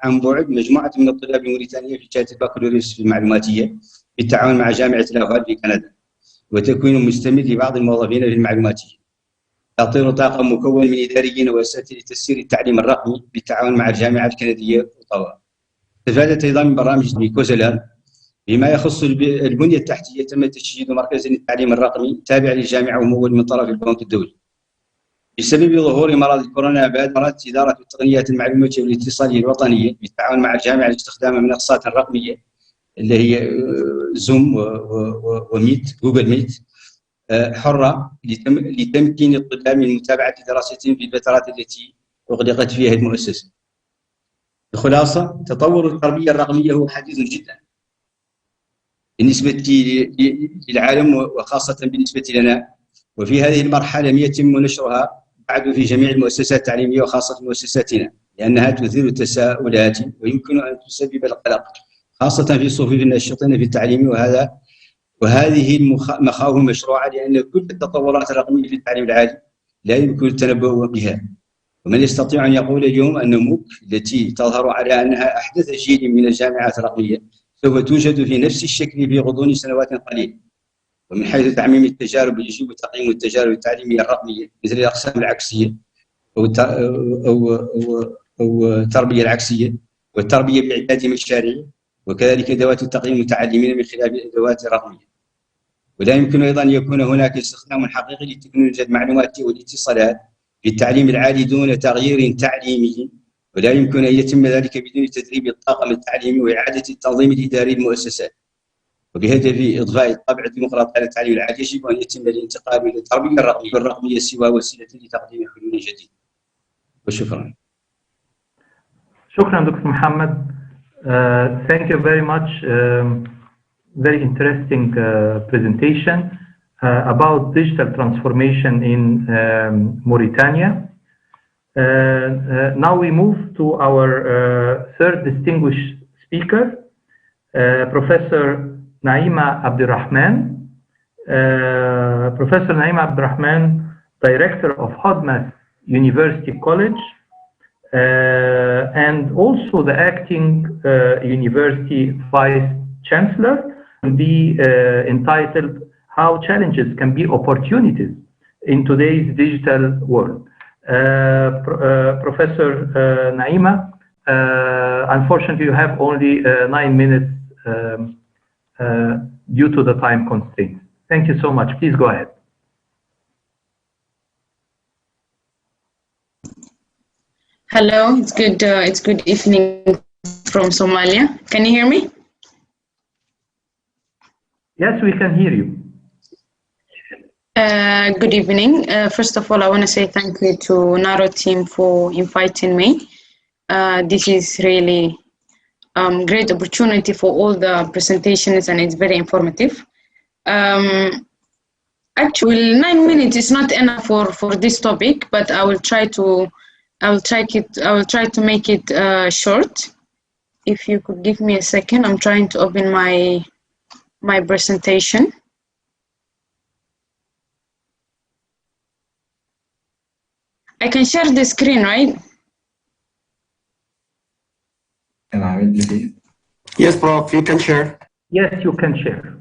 عن بعد مجموعة من الطلاب الموريتانية في شهادة البكالوريوس في المعلوماتية بالتعاون مع جامعة لافال في كندا، وتكوين مستمر لبعض الموظفين في المعلوماتية. تطوير طاقم مكون من إداريين وأساتذة لتسيير التعليم الرقمي بالتعاون مع الجامعة الكندية أوتاوا. استفادت أيضا من برامج بيكوزلان. بما يخص البنية التحتية، تم تشييد مركز للتعليم الرقمي تابع للجامعة وممول من طرف البنك الدولي. بسبب ظهور مرض كورونا، بادرت إدارة التقنيات المعلومية والاتصالية الوطنية بالتعاون مع الجامعة لاستخدام منصات رقمية اللي هي زوم وميت، جوجل ميت، حرة لتمكين الطلاب من متابعة دراستهم في الفترات التي أغلقت فيها المؤسسة. الخلاصة: تطور التربية الرقمية هو حديث جدا بالنسبة للعالم وخاصة بالنسبة لنا، وفي هذه المرحلة يتم نشرها بعد في جميع المؤسسات التعليمية وخاصة مؤسساتنا، لأنها تثير التساؤلات ويمكن أن تسبب القلق خاصة في صفوف الناشطين في التعليم. وهذه المخاوف مشروعة، لأن كل التطورات الرقمية في التعليم العالي لا يمكن التنبؤ بها. ومن يستطيع أن يقول اليوم أن موك التي تظهر على أنها أحدث جيل من الجامعات الرقمية سوف توجد في نفس الشكل في غضون سنوات قليلة. ومن حيث تعميم التجارب، يجب تقييم التجارب التعليمية الرقمية مثل الأقسام العكسية أو التربية العكسية والتربية بإعداد مشاريع، وكذلك أدوات التقييم المتعلمين من خلال الأدوات الرقمية. ولا يمكن أيضا أن يكون هناك استخدام حقيقي لتكنولوجيا المعلومات والاتصالات في التعليم العالي دون تغيير تعليمي، ولا يمكن أن يتم ذلك بدون تدريب الطاقم التعليمي وإعادة التنظيم الإداري للمؤسسات. وبهدف إضفاء الطابع الديمقراطي على التعليم العالي، يجب أن يتم الانتقال إلى التربية الرقمية سوى وسيلة لتقديم حلول جديدة. وشكرا. شكرا دكتور محمد. Thank you very much. Very interesting presentation about digital transformation in Mauritania. Now we move to our third distinguished speaker, Professor Naima Abdurrahman. Professor Naima Abdurrahman, Director of Hodmas University College, and also the acting University Vice Chancellor, will be entitled "How Challenges Can Be Opportunities in Today's Digital World." Professor Naima, unfortunately, you have only 9 minutes due to the time constraints. Thank you so much. Please go ahead. Hello, it's good evening from Somalia. Can you hear me? Yes, we can hear you. Good evening. First of all, I want to say thank you to NARO team for inviting me. this is really great opportunity for all the presentations, and it's very informative. Actually, 9 minutes is not enough for this topic, but I will try to make it short. If you could give me a second, I'm trying to open my presentation. I can share the screen, right? Yes, Prof, you can share. Yes, you can share.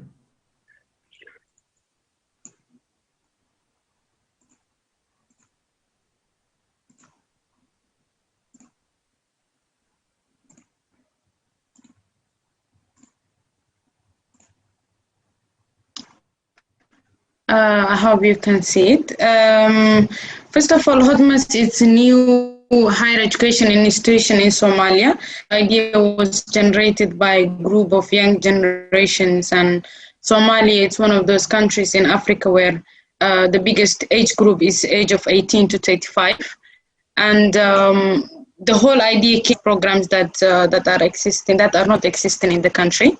I hope you can see it. First of all, HOTMAS is a new higher education institution in Somalia. The idea was generated by a group of young generations, and Somalia is one of those countries in Africa where the biggest age group is age of 18 to 35. And the whole idea came programs that are not existing in the country.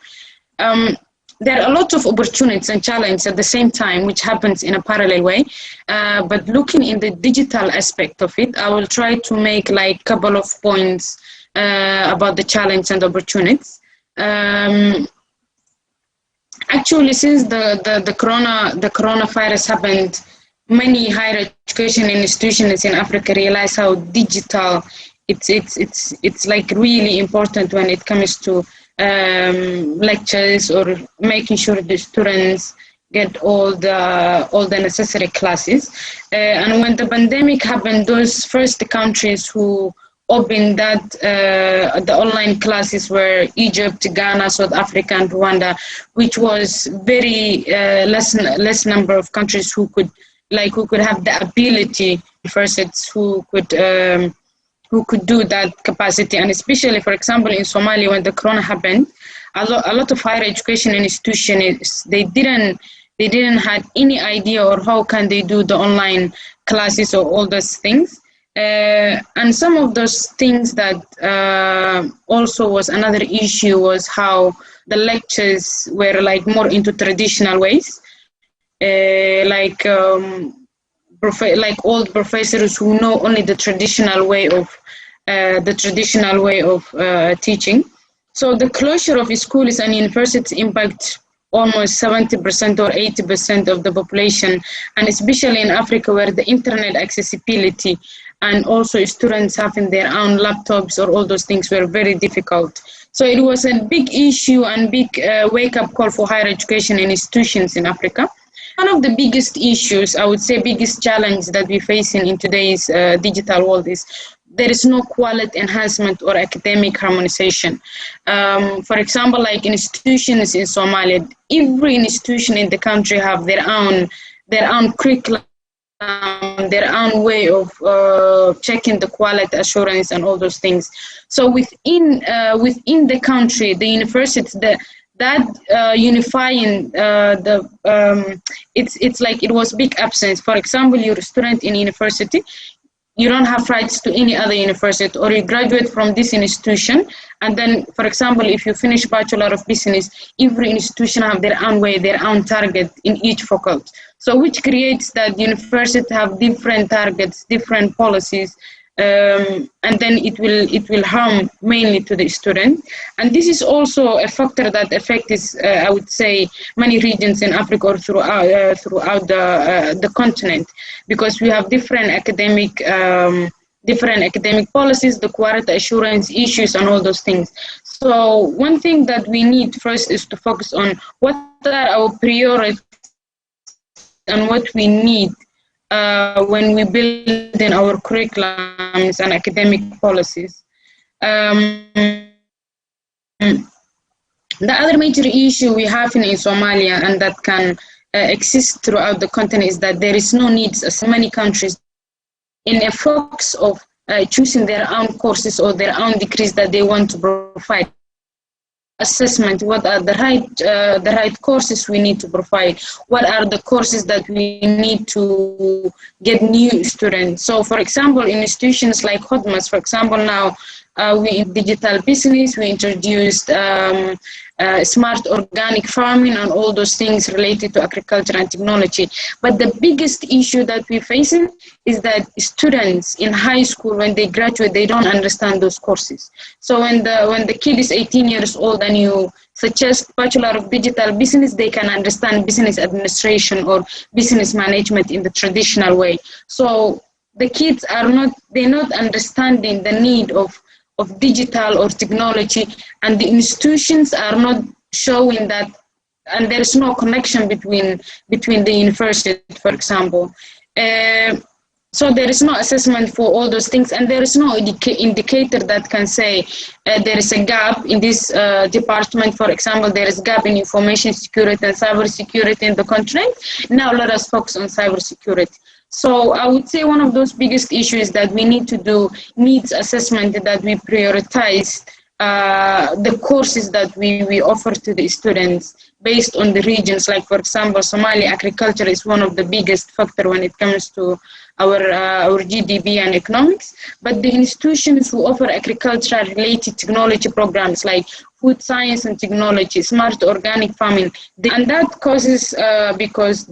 There are a lot of opportunities and challenges at the same time, which happens in a parallel way. But looking in the digital aspect of it, I will try to make like a couple of points about the challenge and opportunities. Actually, since the coronavirus happened, many higher education institutions in Africa realize how digital it's like really important when it comes to lectures or making sure the students get all the necessary classes. And when the pandemic happened, those first countries who opened that the online classes were Egypt, Ghana, South Africa, and Rwanda, which was very less number of countries who could have the ability, universities who could do that capacity. And especially, for example, in Somalia, when the corona happened, a lot of higher education institutions, they didn't have any idea or how can they do the online classes or all those things. And some of those things that also was another issue was how the lectures were like more into traditional ways, like old professors who know only the traditional way of teaching. So the closure of schools and universities impact almost 70% or 80% of the population, and especially in Africa where the internet accessibility and also students having their own laptops or all those things were very difficult. So it was a big issue and big wake-up call for higher education institutions in Africa. One of the biggest issues, I would say biggest challenge that we're facing in today's digital world is there is no quality enhancement or academic harmonization. For example, like institutions in Somalia, every institution in the country have their own curriculum, their own way of checking the quality assurance and all those things. So within the country, the universities, unifying it's like it was big absence. For example, you're a student in university, you don't have rights to any other university, or you graduate from this institution, and then, for example, if you finish Bachelor of Business, every institution have their own way, their own target in each faculty. So which creates that universities have different targets, different policies, and then it will harm mainly to the student. And this is also a factor that affects, I would say, many regions in Africa or throughout the continent, because we have different academic policies, the quality assurance issues, and all those things. So one thing that we need first is to focus on what are our priorities and what we need when we build in our curriculums and academic policies. The other major issue we have in Somalia, and that can exist throughout the continent, is that there is no needs, as many countries, in a focus of choosing their own courses or their own degrees that they want to provide. Assessment, what are the right courses we need to provide, what are the courses that we need to get new students. So for example, in institutions like HOTMAS, for example, now We digital business, we introduced smart organic farming and all those things related to agriculture and technology. But the biggest issue that we're facing is that students in high school, when they graduate, they don't understand those courses. So when the kid is 18 years old and you suggest Bachelor of Digital Business, they can understand business administration or business management in the traditional way. So the kids they're not understanding the need of digital or technology, and the institutions are not showing that, and there is no connection between the university, for example. So there is no assessment for all those things, and there is no indicator that can say there is a gap in this department. For example, there is a gap in information security and cyber security in the country. Now let us focus on cyber security. So I would say one of those biggest issues that we need to do needs assessment, that we prioritize the courses that we offer to the students based on the regions. Like, for example, Somali agriculture is one of the biggest factor when it comes to our GDP and economics. But the institutions who offer agriculture-related technology programs like food science and technology, smart organic farming, and that causes because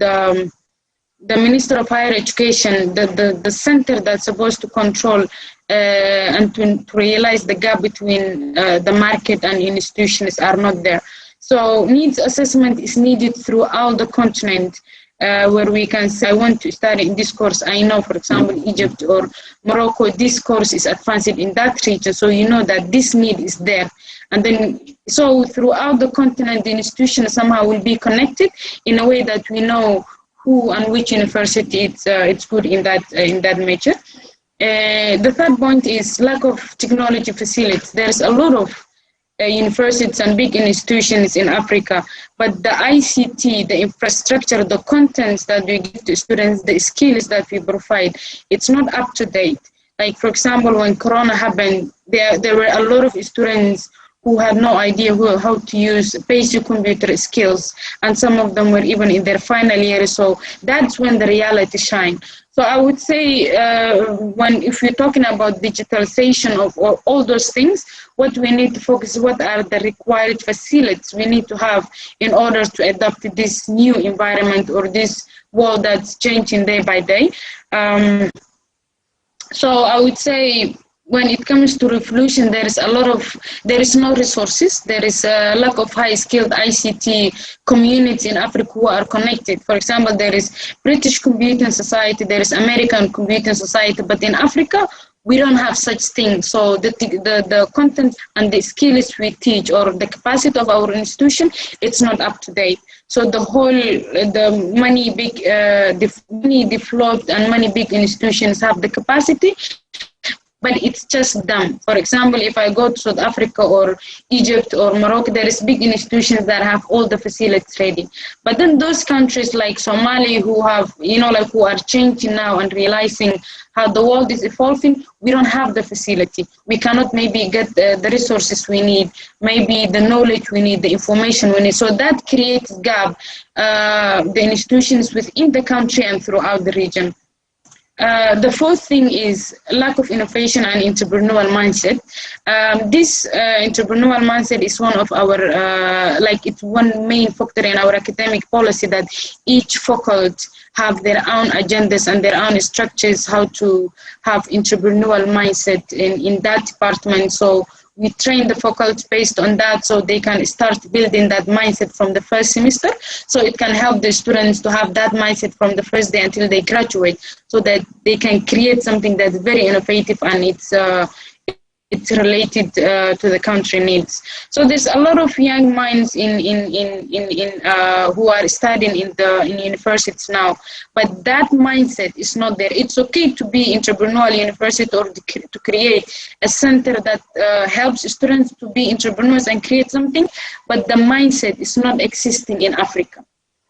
the Minister of Higher Education, the center that's supposed to control and to realize the gap between the market and institutions are not there. So needs assessment is needed throughout the continent, where we can say, I want to study in this course. I know, for example, Egypt or Morocco, this course is advanced in that region. So you know that this need is there. And then, so throughout the continent, the institutions somehow will be connected in a way that we know who and which university it's good in that major. The third point is lack of technology facilities. There's a lot of universities and big institutions in Africa, but the ICT, the infrastructure, the contents that we give to students, the skills that we provide, it's not up to date. Like, for example, when Corona happened, there were a lot of students who had no idea how to use basic computer skills, and some of them were even in their final year. So that's when the reality shined. So I would say, if we're talking about digitalization of all those things, what we need to focus on, what are the required facilities we need to have in order to adapt to this new environment or this world that's changing day by day. So I would say, when it comes to revolution, there is no resources. There is a lack of high-skilled ICT communities in Africa who are connected. For example, there is British Computing Society, there is American Computing Society, but in Africa, we don't have such things. So the content and the skills we teach, or the capacity of our institution, it's not up to date. So the many developed and many big institutions have the capacity, but it's just them. For example, if I go to South Africa or Egypt or Morocco, there is big institutions that have all the facilities ready. But then those countries like Somalia, who have, who are changing now and realizing how the world is evolving, we don't have the facility. We cannot maybe get the resources we need, maybe the knowledge we need, the information we need. So that creates gap, the institutions within the country and throughout the region. The fourth thing is lack of innovation and entrepreneurial mindset. This entrepreneurial mindset is one of our, it's one main factor in our academic policy, that each faculty have their own agendas and their own structures, how to have entrepreneurial mindset in that department. So we train the faculty based on that, so they can start building that mindset from the first semester. So it can help the students to have that mindset from the first day until they graduate, so that they can create something that's very innovative and it's related to the country needs. So there's a lot of young minds in who are studying in universities now, but that mindset is not there. It's okay to be entrepreneurial university or to create a center that helps students to be entrepreneurs and create something, but the mindset is not existing in Africa.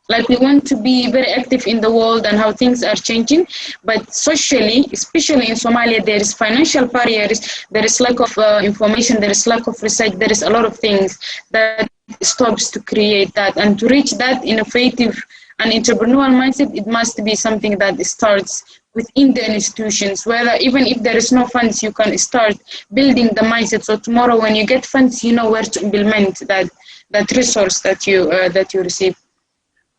Like, we want to be very active in the world and how things are changing, but socially, especially in Somalia, there is financial barriers, there is lack of information, there is lack of research, there is a lot of things that stops to create that and to reach that innovative an entrepreneurial mindset, it must be something that starts within the institutions, whether even if there is no funds, you can start building the mindset. So tomorrow when you get funds, you know where to implement that resource that you receive.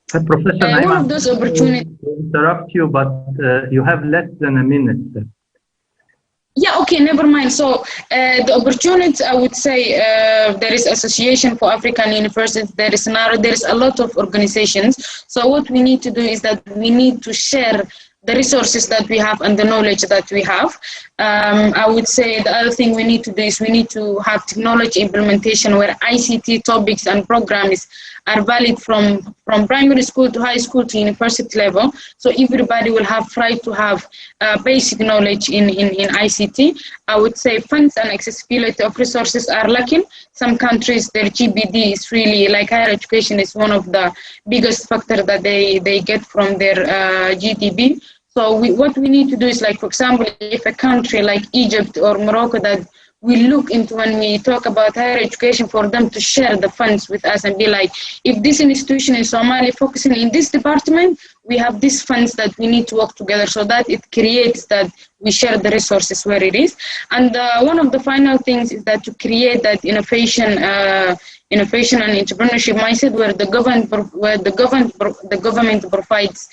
Professor one of those opportunities. Interrupt you, but you have less than a minute. Yeah, okay, never mind. So the opportunities, I would say there is Association for African Universities, there is NARO, there is a lot of organizations. So what we need to do is that we need to share the resources that we have and the knowledge that we have. I would say the other thing we need to do is we need to have technology implementation where ICT topics and programs are valid from primary school to high school to university level. So everybody will have right to have basic knowledge in ICT. I would say funds and accessibility of resources are lacking. Some countries, their GBD is really, like higher education is one of the biggest factors that they get from their GDP. So what we need to do is, like, for example, if a country like Egypt or Morocco that we look into when we talk about higher education, for them to share the funds with us and be like, if this institution in Somalia focusing in this department, we have these funds that we need to work together, so that it creates that we share the resources where it is. And one of the final things is that to create that innovation and entrepreneurship mindset where the government provides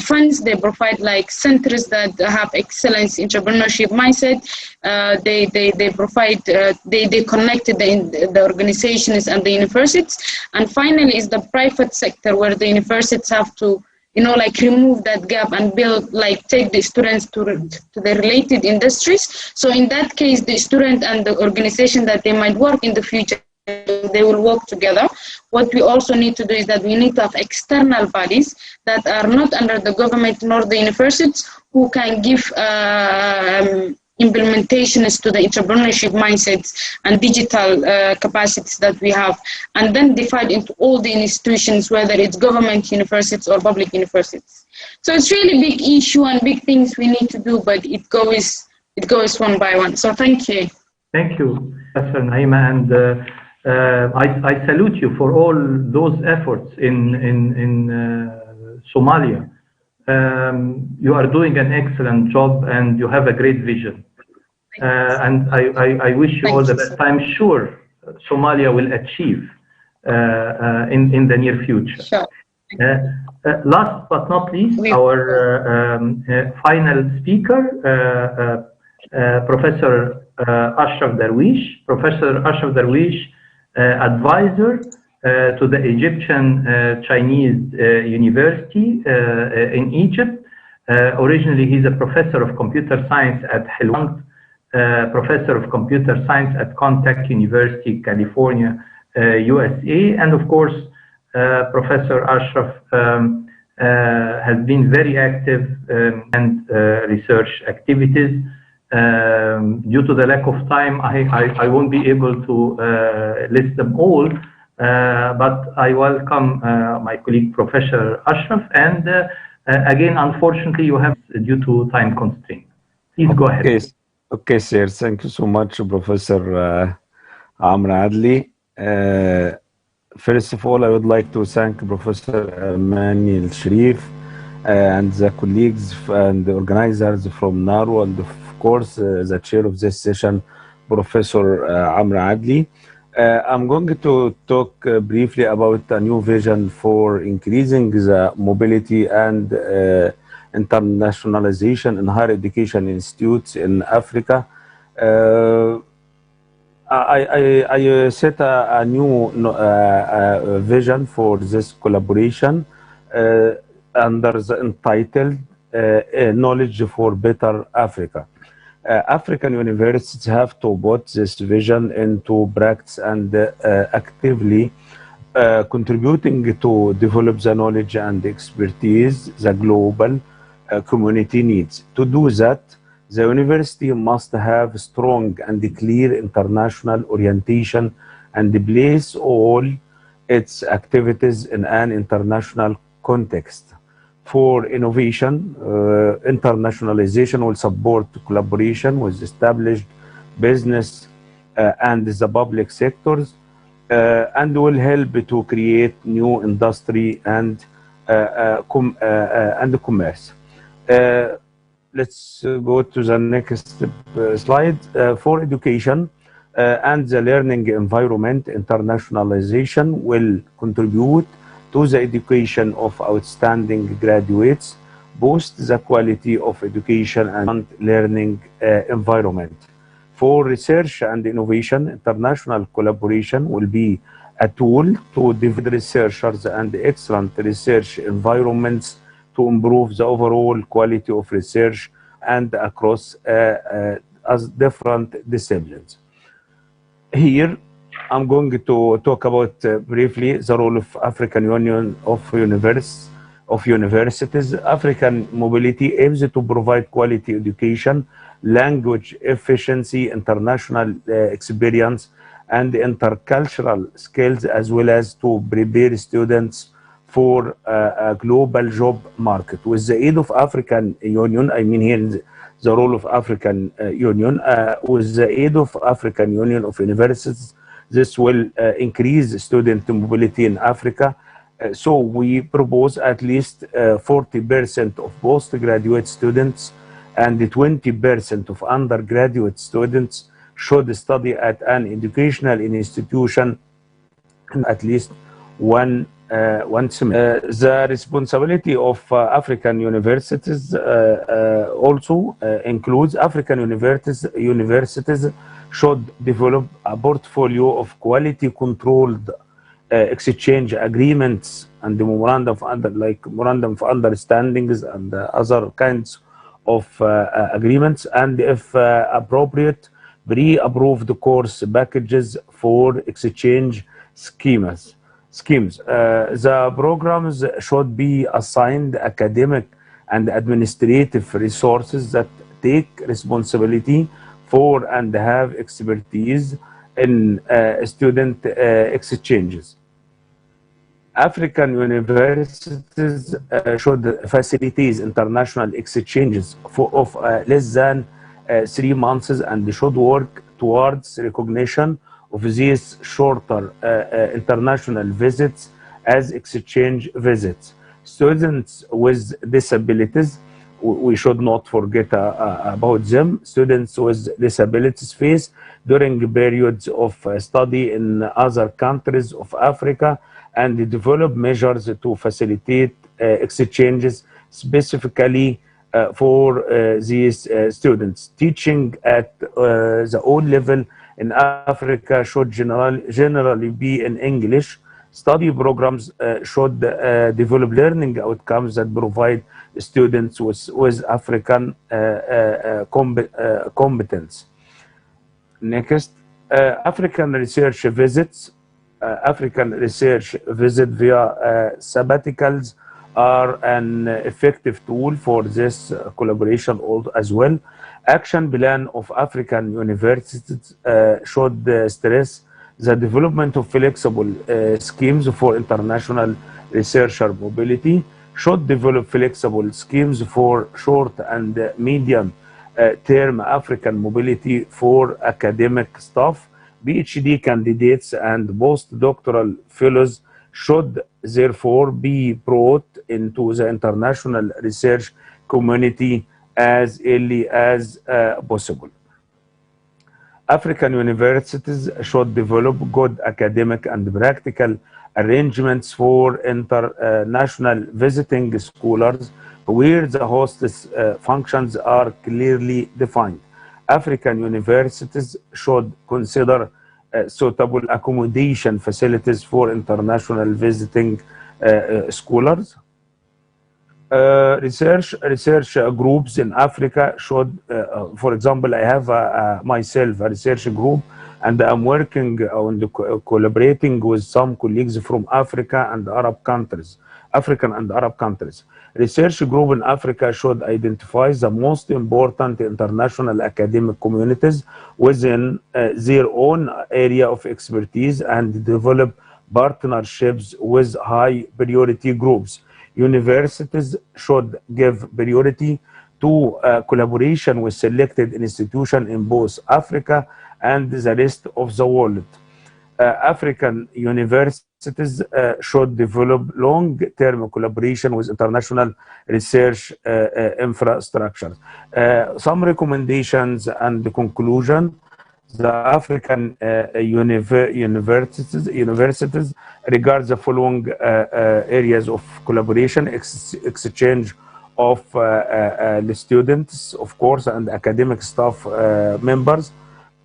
funds. They provide like centers that have excellence entrepreneurship mindset. They provide they connect the organizations and the universities. And finally is the private sector where the universities have to like remove that gap and build, like take the students to the related industries. So in that case, the student and the organization that they might work in the future, they will work together. What we also need to do is that we need to have external bodies that are not under the government nor the universities who can give implementations to the entrepreneurship mindsets and digital capacities that we have, and then divide into all the institutions, whether it's government universities or public universities. So it's really a big issue and big things we need to do, but it goes one by one. So thank you. Thank you, Professor Naima, and I salute you for all those efforts in Somalia. You are doing an excellent job and you have a great vision. And I wish you all the best. I'm sure Somalia will achieve in the near future. Sure. Last but not least, our final speaker, Professor Ashraf Darwish. Professor Ashraf Darwish, advisor to the Egyptian Chinese University in Egypt. Originally, he's a professor of computer science at Helwang, professor of computer science at Contact University, California, USA. And of course, Professor Ashraf has been very active in research activities. Due to the lack of time, I won't be able to list them all, but I welcome my colleague Professor Ashraf. And again, unfortunately, you have due to time constraint. Please go ahead. Okay, sir. Thank you so much, Professor Amr Adli. First of all, I would like to thank Professor Amani El-Sharif and the colleagues and the organizers from NARO, and of course, the chair of this session, Professor Amr Adli. I'm going to talk briefly about a new vision for increasing the mobility and internationalization in higher education institutes in Africa. I set a new vision for this collaboration under the entitled Knowledge for Better Africa. African universities have to put this vision into practice and actively contributing to develop the knowledge and expertise the global community needs. To do that, the university must have strong and clear international orientation and place all its activities in an international context. For innovation, internationalization will support collaboration with established business and the public sectors and will help to create new industry and and commerce. Let's go to the next slide. For education and the learning environment, internationalization will contribute to the education of outstanding graduates, boost the quality of education and learning environment. For research and innovation, international collaboration will be a tool to develop researchers and excellent research environments to improve the overall quality of research and across as different disciplines. Here, I'm going to talk about briefly the role of African Union of Universities. African mobility aims to provide quality education, language efficiency, international experience, and intercultural skills, as well as to prepare students for a global job market. With the aid of African Union, I mean here the role of African Union, with the aid of African Union of Universities, this will increase student mobility in Africa. So we propose at least 40% of postgraduate students and 20% of undergraduate students should study at an educational institution at least one semester. The responsibility of African universities also includes African universities should develop a portfolio of quality controlled exchange agreements and the memorandum of understandings and other kinds of agreements, and if appropriate, pre-approved course packages for exchange schemes. The programs should be assigned academic and administrative resources that take responsibility for and have expertise in student exchanges. African universities should facilitate international exchanges of less than 3 months and should work towards recognition of these shorter international visits as exchange visits. Students with disabilities, we should not forget about them. Students with disabilities face during periods of study in other countries of Africa and develop measures to facilitate exchanges specifically for these students. Teaching at the O level in Africa should generally be in English. Study programs should develop learning outcomes that provide students with African competence. Next, African research visits. African research visit via sabbaticals are an effective tool for this collaboration as well. Action plan of African universities should stress the development of flexible schemes for international researcher mobility, should develop flexible schemes for short and medium term African mobility for academic staff. PhD candidates and postdoctoral fellows should therefore be brought into the international research community as early as possible. African universities should develop good academic and practical arrangements for international visiting scholars where the hostess functions are clearly defined. African universities should consider suitable accommodation facilities for international visiting scholars. Research groups in Africa should, for example, I have myself a research group, and I'm working on collaborating with some colleagues from Africa and Arab countries, African and Arab countries. Research group in Africa should identify the most important international academic communities within their own area of expertise and develop partnerships with high priority groups. Universities should give priority to collaboration with selected institutions in both Africa and the rest of the world. African universities should develop long-term collaboration with international research infrastructures. Some recommendations and the conclusion: the African universities regard the following areas of collaboration: exchange of the students, of course, and academic staff members,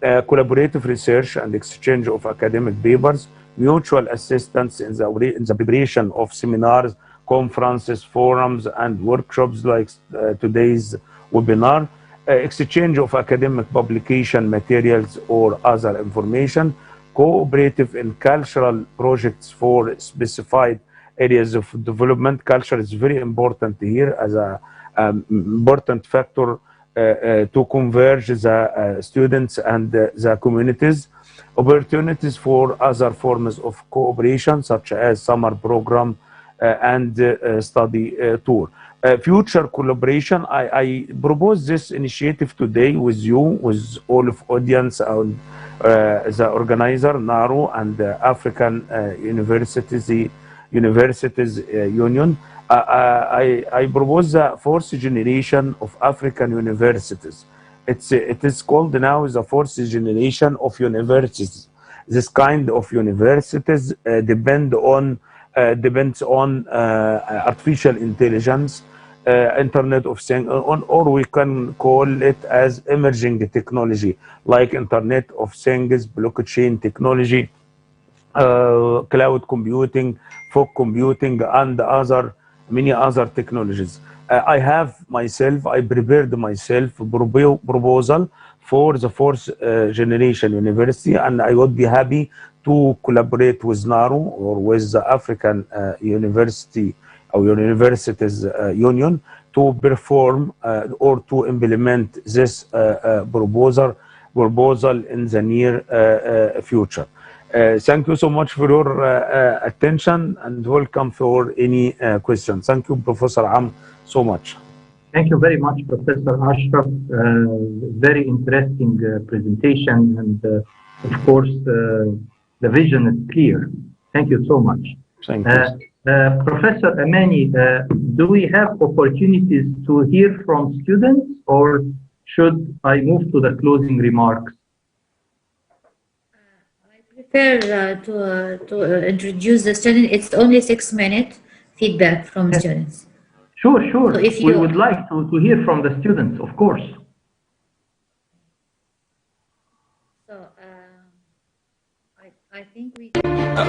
collaborative research and exchange of academic papers, mutual assistance in the preparation of seminars, conferences, forums, and workshops like today's webinar, exchange of academic publication materials or other information, cooperative in cultural projects for specified areas of development. Culture is very important here as an important factor to converge the students and the communities. Opportunities for other forms of cooperation, such as summer program and study tour. Future collaboration, I propose this initiative today with you, with all of audience and the organizer, NARO, and the African Universities Union. I propose the fourth generation of African universities. It is called now the fourth generation of universities. This kind of universities depends on artificial intelligence, Internet of Things, or we can call it as emerging technology, like Internet of Things, blockchain technology, cloud computing, fog computing, and many other technologies. I prepared myself proposal for the fourth generation university, and I would be happy to collaborate with NARO or with the African University or Universities Union to perform or to implement this proposal in the near future. Thank you so much for your attention, and welcome for any questions. Thank you, Professor Am, so much. Thank you very much, Professor Ashraf. Very interesting presentation, and of course, the vision is clear. Thank you so much. Thank you. Professor Amani, do we have opportunities to hear from students, or should I move to the closing remarks? To introduce the student. It's only 6 minutes feedback from students. Sure. So if we would like to hear from the students, of course. So I think we.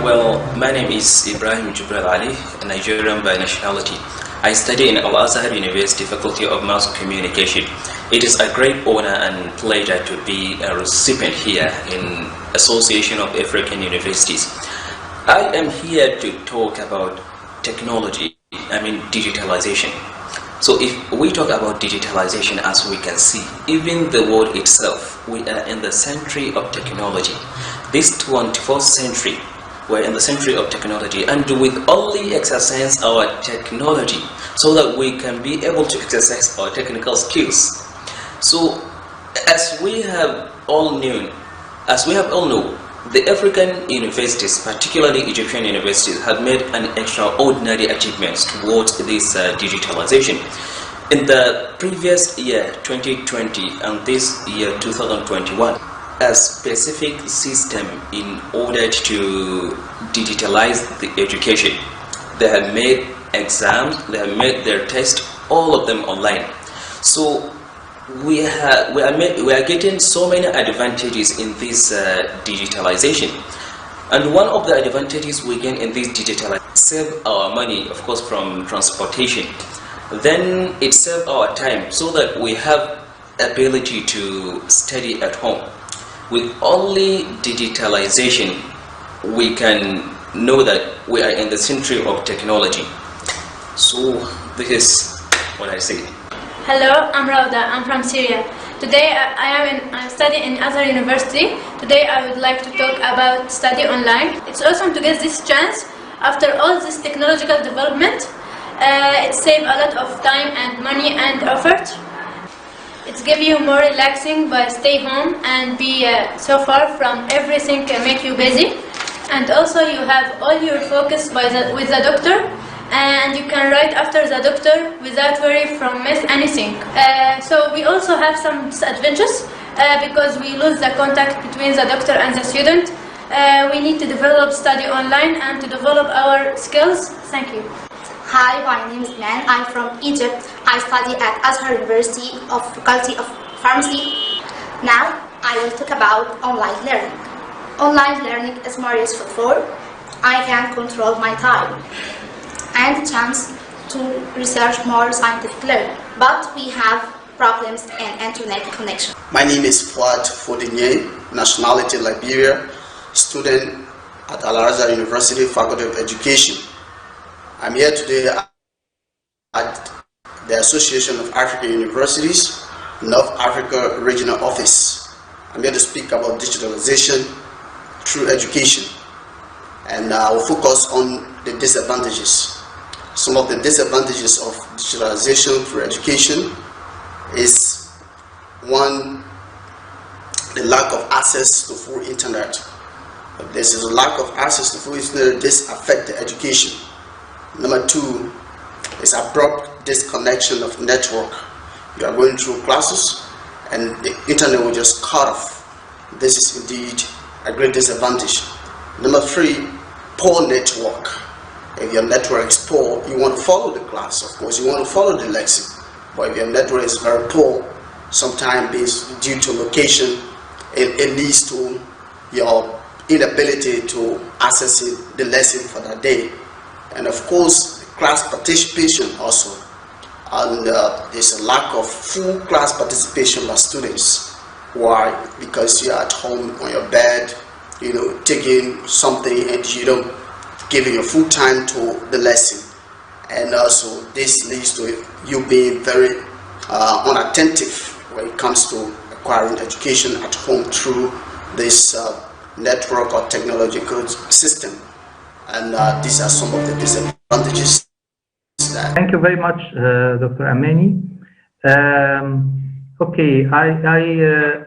Well, my name is Ibrahim Jibril Ali, a Nigerian by nationality. I study in Al-Azhar University Faculty of Mass Communication. It is a great honor and pleasure to be a recipient here in Association of African Universities. I am here to talk about technology, digitalization. So if we talk about digitalization, as we can see, even the word itself, we are in the century of technology. This 21st century, we're in the century of technology, and with only exercise our technology so that we can be able to exercise our technical skills. So as we have all known, the African universities, particularly Egyptian universities, have made an extraordinary achievements towards this digitalization. In the previous year, 2020, and this year, 2021, a specific system in order to digitalize the education. They have made exams, they have made their tests, all of them online. So we are getting so many advantages in this digitalization, and one of the advantages we gain in this digitalization save our money, of course, from transportation. Then it saves our time so that we have ability to study at home. With only digitalization, we can know that we are in the century of technology. So this is what I say. Hello, I'm Rauda. I'm from Syria. Today I study in Azhar University. Today I would like to talk about study online. It's awesome to get this chance. After all this technological development, it saves a lot of time and money and effort. It's give you more relaxing by stay home and be so far from everything can make you busy. And also you have all your focus with the doctor, and you can write after the doctor without worry from miss anything. So we also have some disadvantages because we lose the contact between the doctor and the student. We need to develop study online and to develop our skills. Thank you. Hi, my name is Nan. I'm from Egypt. I study at Azhar University of Faculty of Pharmacy. Now, I will talk about online learning. Online learning is more useful for I can control my time and chance to research more scientific learning. But we have problems in internet connection. My name is Fuad Fodinye, nationality Liberia, student at Al-Azhar University Faculty of Education. I'm here today at the Association of African Universities, North Africa Regional Office. I'm here to speak about digitalization through education, and I will focus on the disadvantages. Some of the disadvantages of digitalization through education is, one, the lack of access to full internet. If there's a lack of access to full internet, this affects the education. Number two is abrupt disconnection of network. You are going through classes and the internet will just cut off. This is indeed a great disadvantage. Number three, poor network. If your network is poor, you want to follow the class, of course, you want to follow the lesson. But if your network is very poor, sometimes due to location, it leads to your inability to access the lesson for that day. And of course, class participation also. And there's a lack of full class participation by students. Why? Because you're at home on your bed, taking something and you don't give your full time to the lesson. And also this leads to you being very unattentive when it comes to acquiring education at home through this network or technological system. And these are some of the disadvantages. Thank you very much, Dr. Amani. Okay, I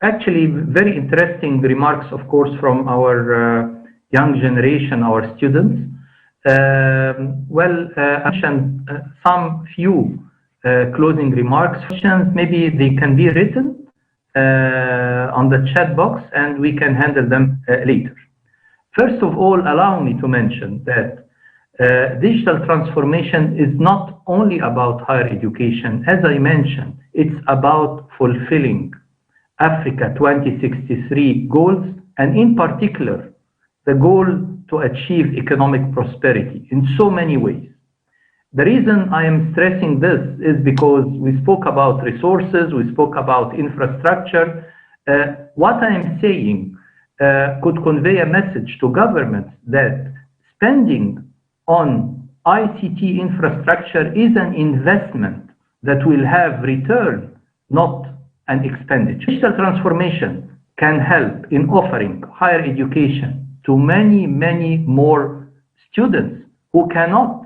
actually very interesting remarks, of course, from our young generation, our students. I mentioned some few closing remarks. Questions, maybe they can be written on the chat box and we can handle them later. First of all, allow me to mention that digital transformation is not only about higher education. As I mentioned, it's about fulfilling Africa 2063 goals, and in particular, the goal to achieve economic prosperity in so many ways. The reason I am stressing this is because we spoke about resources, we spoke about infrastructure. What I am saying could convey a message to governments that spending on ICT infrastructure is an investment that will have return, not an expenditure. Digital transformation can help in offering higher education to many, many more students who cannot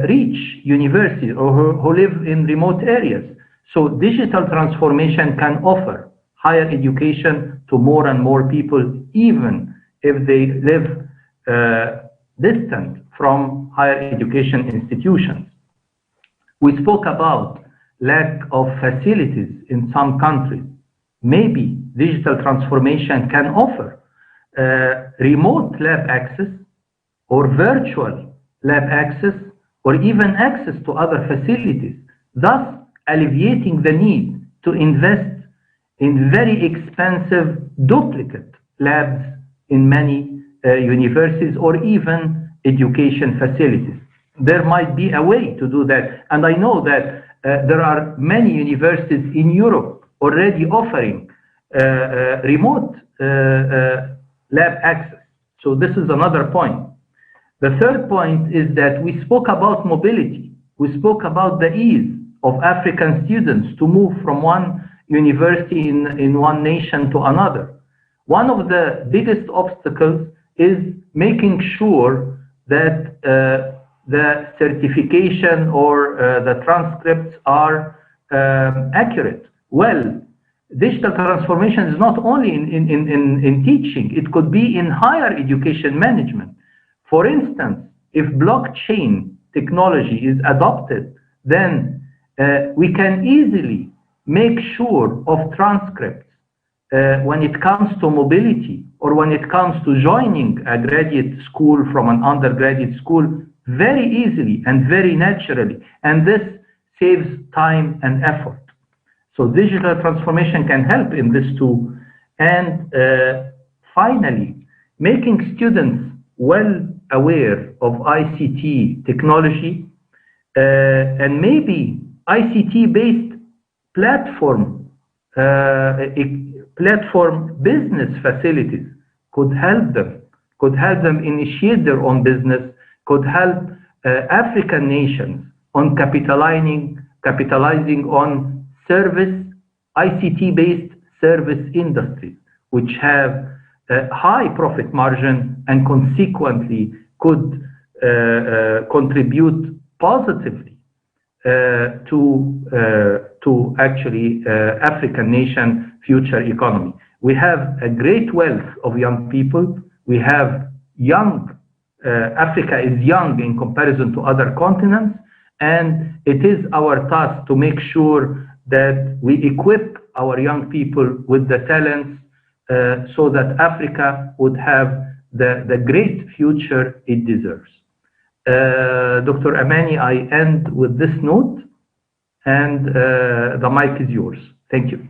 reach universities or who live in remote areas. So digital transformation can offer higher education to more and more people, even if they live distant from higher education institutions. We spoke about lack of facilities in some countries. Maybe digital transformation can offer remote lab access or virtual lab access or even access to other facilities, thus alleviating the need to invest in very expensive duplicate labs in many universities or even education facilities. There might be a way to do that. And I know that there are many universities in Europe already offering remote lab access. So this is another point. The third point is that we spoke about mobility. We spoke about the ease of African students to move from one university in one nation to another. One of the biggest obstacles is making sure that the certification or the transcripts are accurate. Well, digital transformation is not only in teaching, it could be in higher education management. For instance, if blockchain technology is adopted, then we can easily make sure of transcripts when it comes to mobility or when it comes to joining a graduate school from an undergraduate school very easily and very naturally. And this saves time and effort. So digital transformation can help in this too. And finally, making students well aware of ICT technology and maybe ICT-based platform business facilities could help them initiate their own business, could help African nations on capitalizing on ICT-based service industries, which have a high profit margin and consequently could contribute positively to actually African nation future economy. We have a great wealth of young people. We have Africa is young in comparison to other continents, and it is our task to make sure that we equip our young people with the talents so that Africa would have the great future it deserves. Dr. Amani, I end with this note, and the mic is yours. Thank you.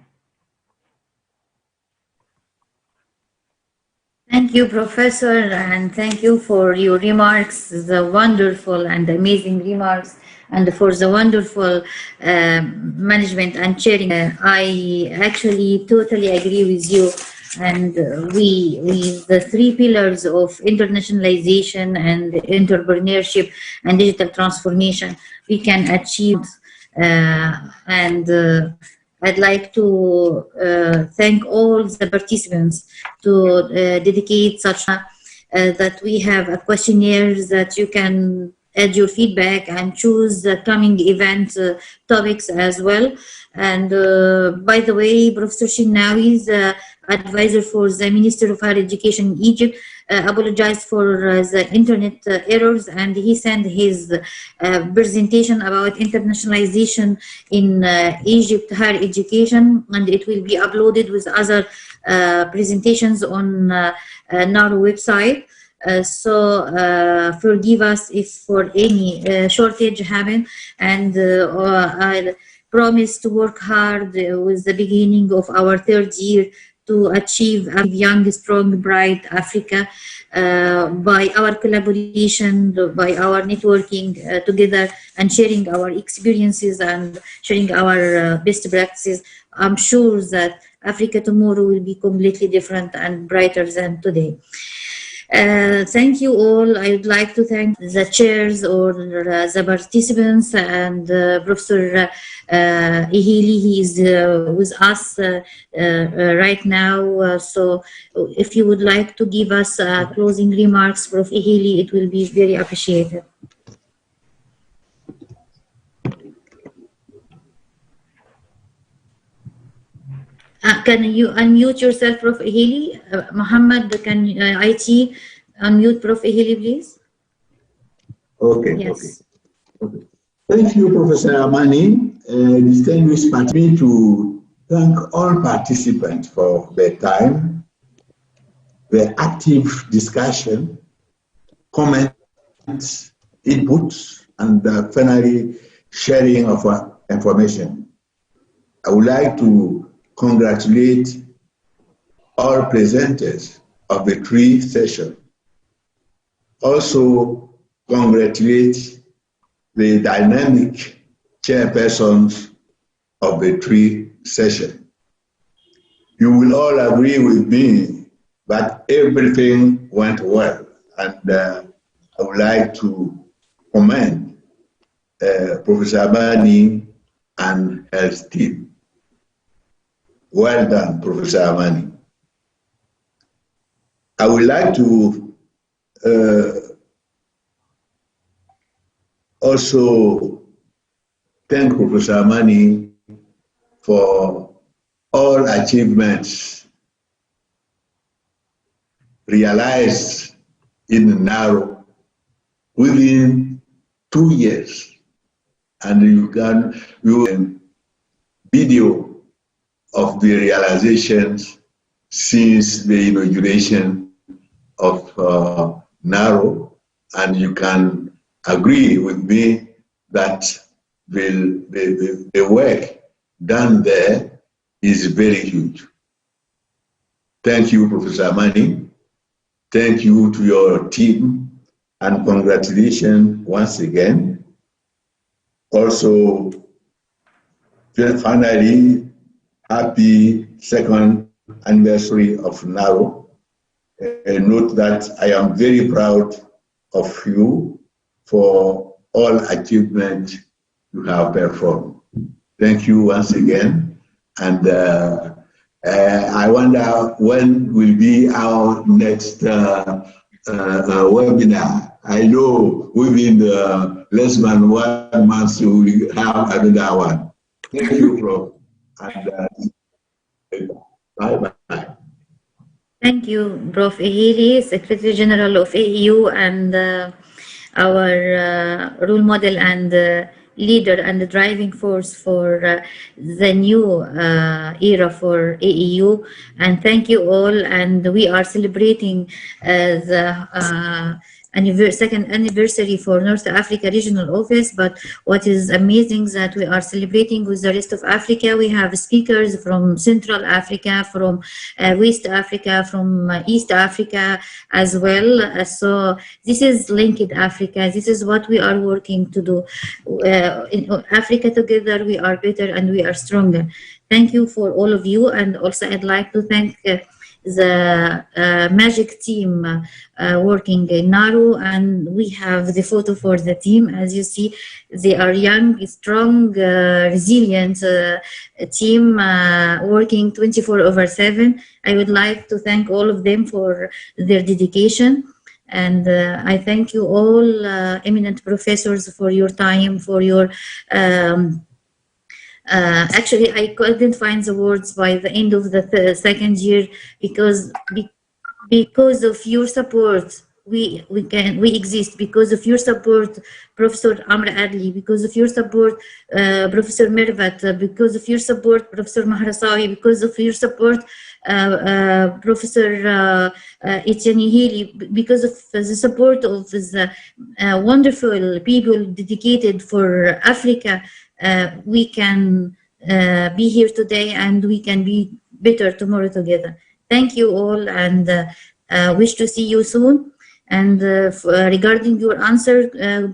Thank you, Professor, and thank you for your remarks, the wonderful and amazing remarks, and for the wonderful management and sharing. I actually totally agree with you. And the three pillars of internationalization and entrepreneurship and digital transformation, we can achieve. I'd like to thank all the participants to dedicate such that we have a questionnaire that you can add your feedback and choose the coming event topics as well. And by the way, Professor Shinnawi is advisor for the Minister of Higher Education in Egypt, apologized for the internet errors, and he sent his presentation about internationalization in Egypt higher education, and it will be uploaded with other presentations on NARO website. So forgive us if for any shortage happen, and I promise to work hard with the beginning of our third year to achieve a young, strong, bright Africa by our collaboration, by our networking together and sharing our experiences and sharing our best practices. I'm sure that Africa tomorrow will be completely different and brighter than today. Thank you all. I would like to thank the chairs or the participants and Professor Ihili. He is with us right now. So if you would like to give us closing remarks, Prof. Ihili, it will be very appreciated. Can you unmute yourself, Prof. Ihili? Muhammad, can IT unmute Prof. Ihili, please? Okay. Yes. Okay. Thank you, Professor Amani. Distinguished participants, to thank all participants for their time, their active discussion, comments, inputs, and finally sharing of information. I would like to congratulate all presenters of the three sessions. Also congratulate the dynamic chairpersons of the three sessions. You will all agree with me that everything went well, and I would like to commend Professor Amani and his team. Well done, Professor Amani. I would like to also thank Professor Amani for all achievements realized in NARO within 2 years. And you can video of the realizations since the inauguration of NARO, and you can agree with me that the work done there is very huge. Thank you, Professor Mani. Thank you to your team, and congratulations once again. Also, finally, happy second anniversary of NARO. Note that I am very proud of you for all achievements you have performed. Thank you once again. And I wonder when will be our next webinar. I know within less than 1 month we will have another one. Thank you, Prof. And bye-bye. Thank you, Prof. Eheli, Secretary General of AAU, and our role model and leader and the driving force for the new era for AAU. And thank you all. And we are celebrating the second anniversary for North Africa Regional Office. But what is amazing is that we are celebrating with the rest of Africa. We have speakers from Central Africa, from West Africa, from East Africa as well. So this is linked Africa. This is what we are working to do. In Africa together, we are better and we are stronger. Thank you for all of you. And also I'd like to thank the magic team working in NARO, and we have the photo for the team. As you see, they are young, strong, resilient team working 24/7. I would like to thank all of them for their dedication. And I thank you all eminent professors for your time, for your actually, I couldn't find the words by the end of the second year because of your support. We exist because of your support, Professor Amr Adli, because of your support, Professor Mervat, because of your support, Professor Mahrasawi, because of your support, Professor Etienne Healy, because of the support of the wonderful people dedicated for Africa. We can be here today and we can be better tomorrow together. Thank you all, and wish to see you soon. And regarding your answer,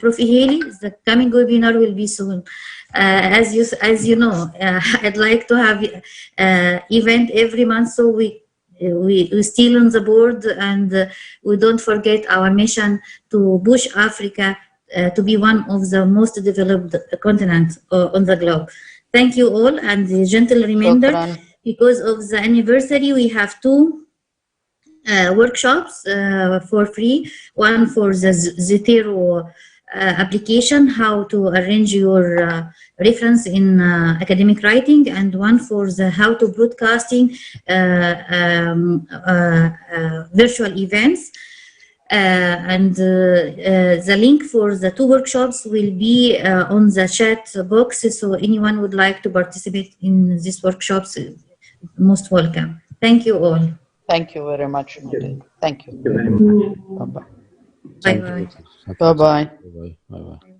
Prof. Haley, the coming webinar will be soon. As you know, I'd like to have event every month, so we still on the board, and we don't forget our mission to push Africa to be one of the most developed continents on the globe. Thank you all, and the gentle reminder, because of the anniversary, we have 2 workshops for free. One for the Zotero application, how to arrange your reference in academic writing, and one for the how to broadcasting virtual events. The link for the 2 workshops will be on the chat box, so anyone would like to participate in these workshops, most welcome. Thank you all. Thank you very much. Thank you. Bye-bye. Bye-bye. Bye-bye. Bye-bye.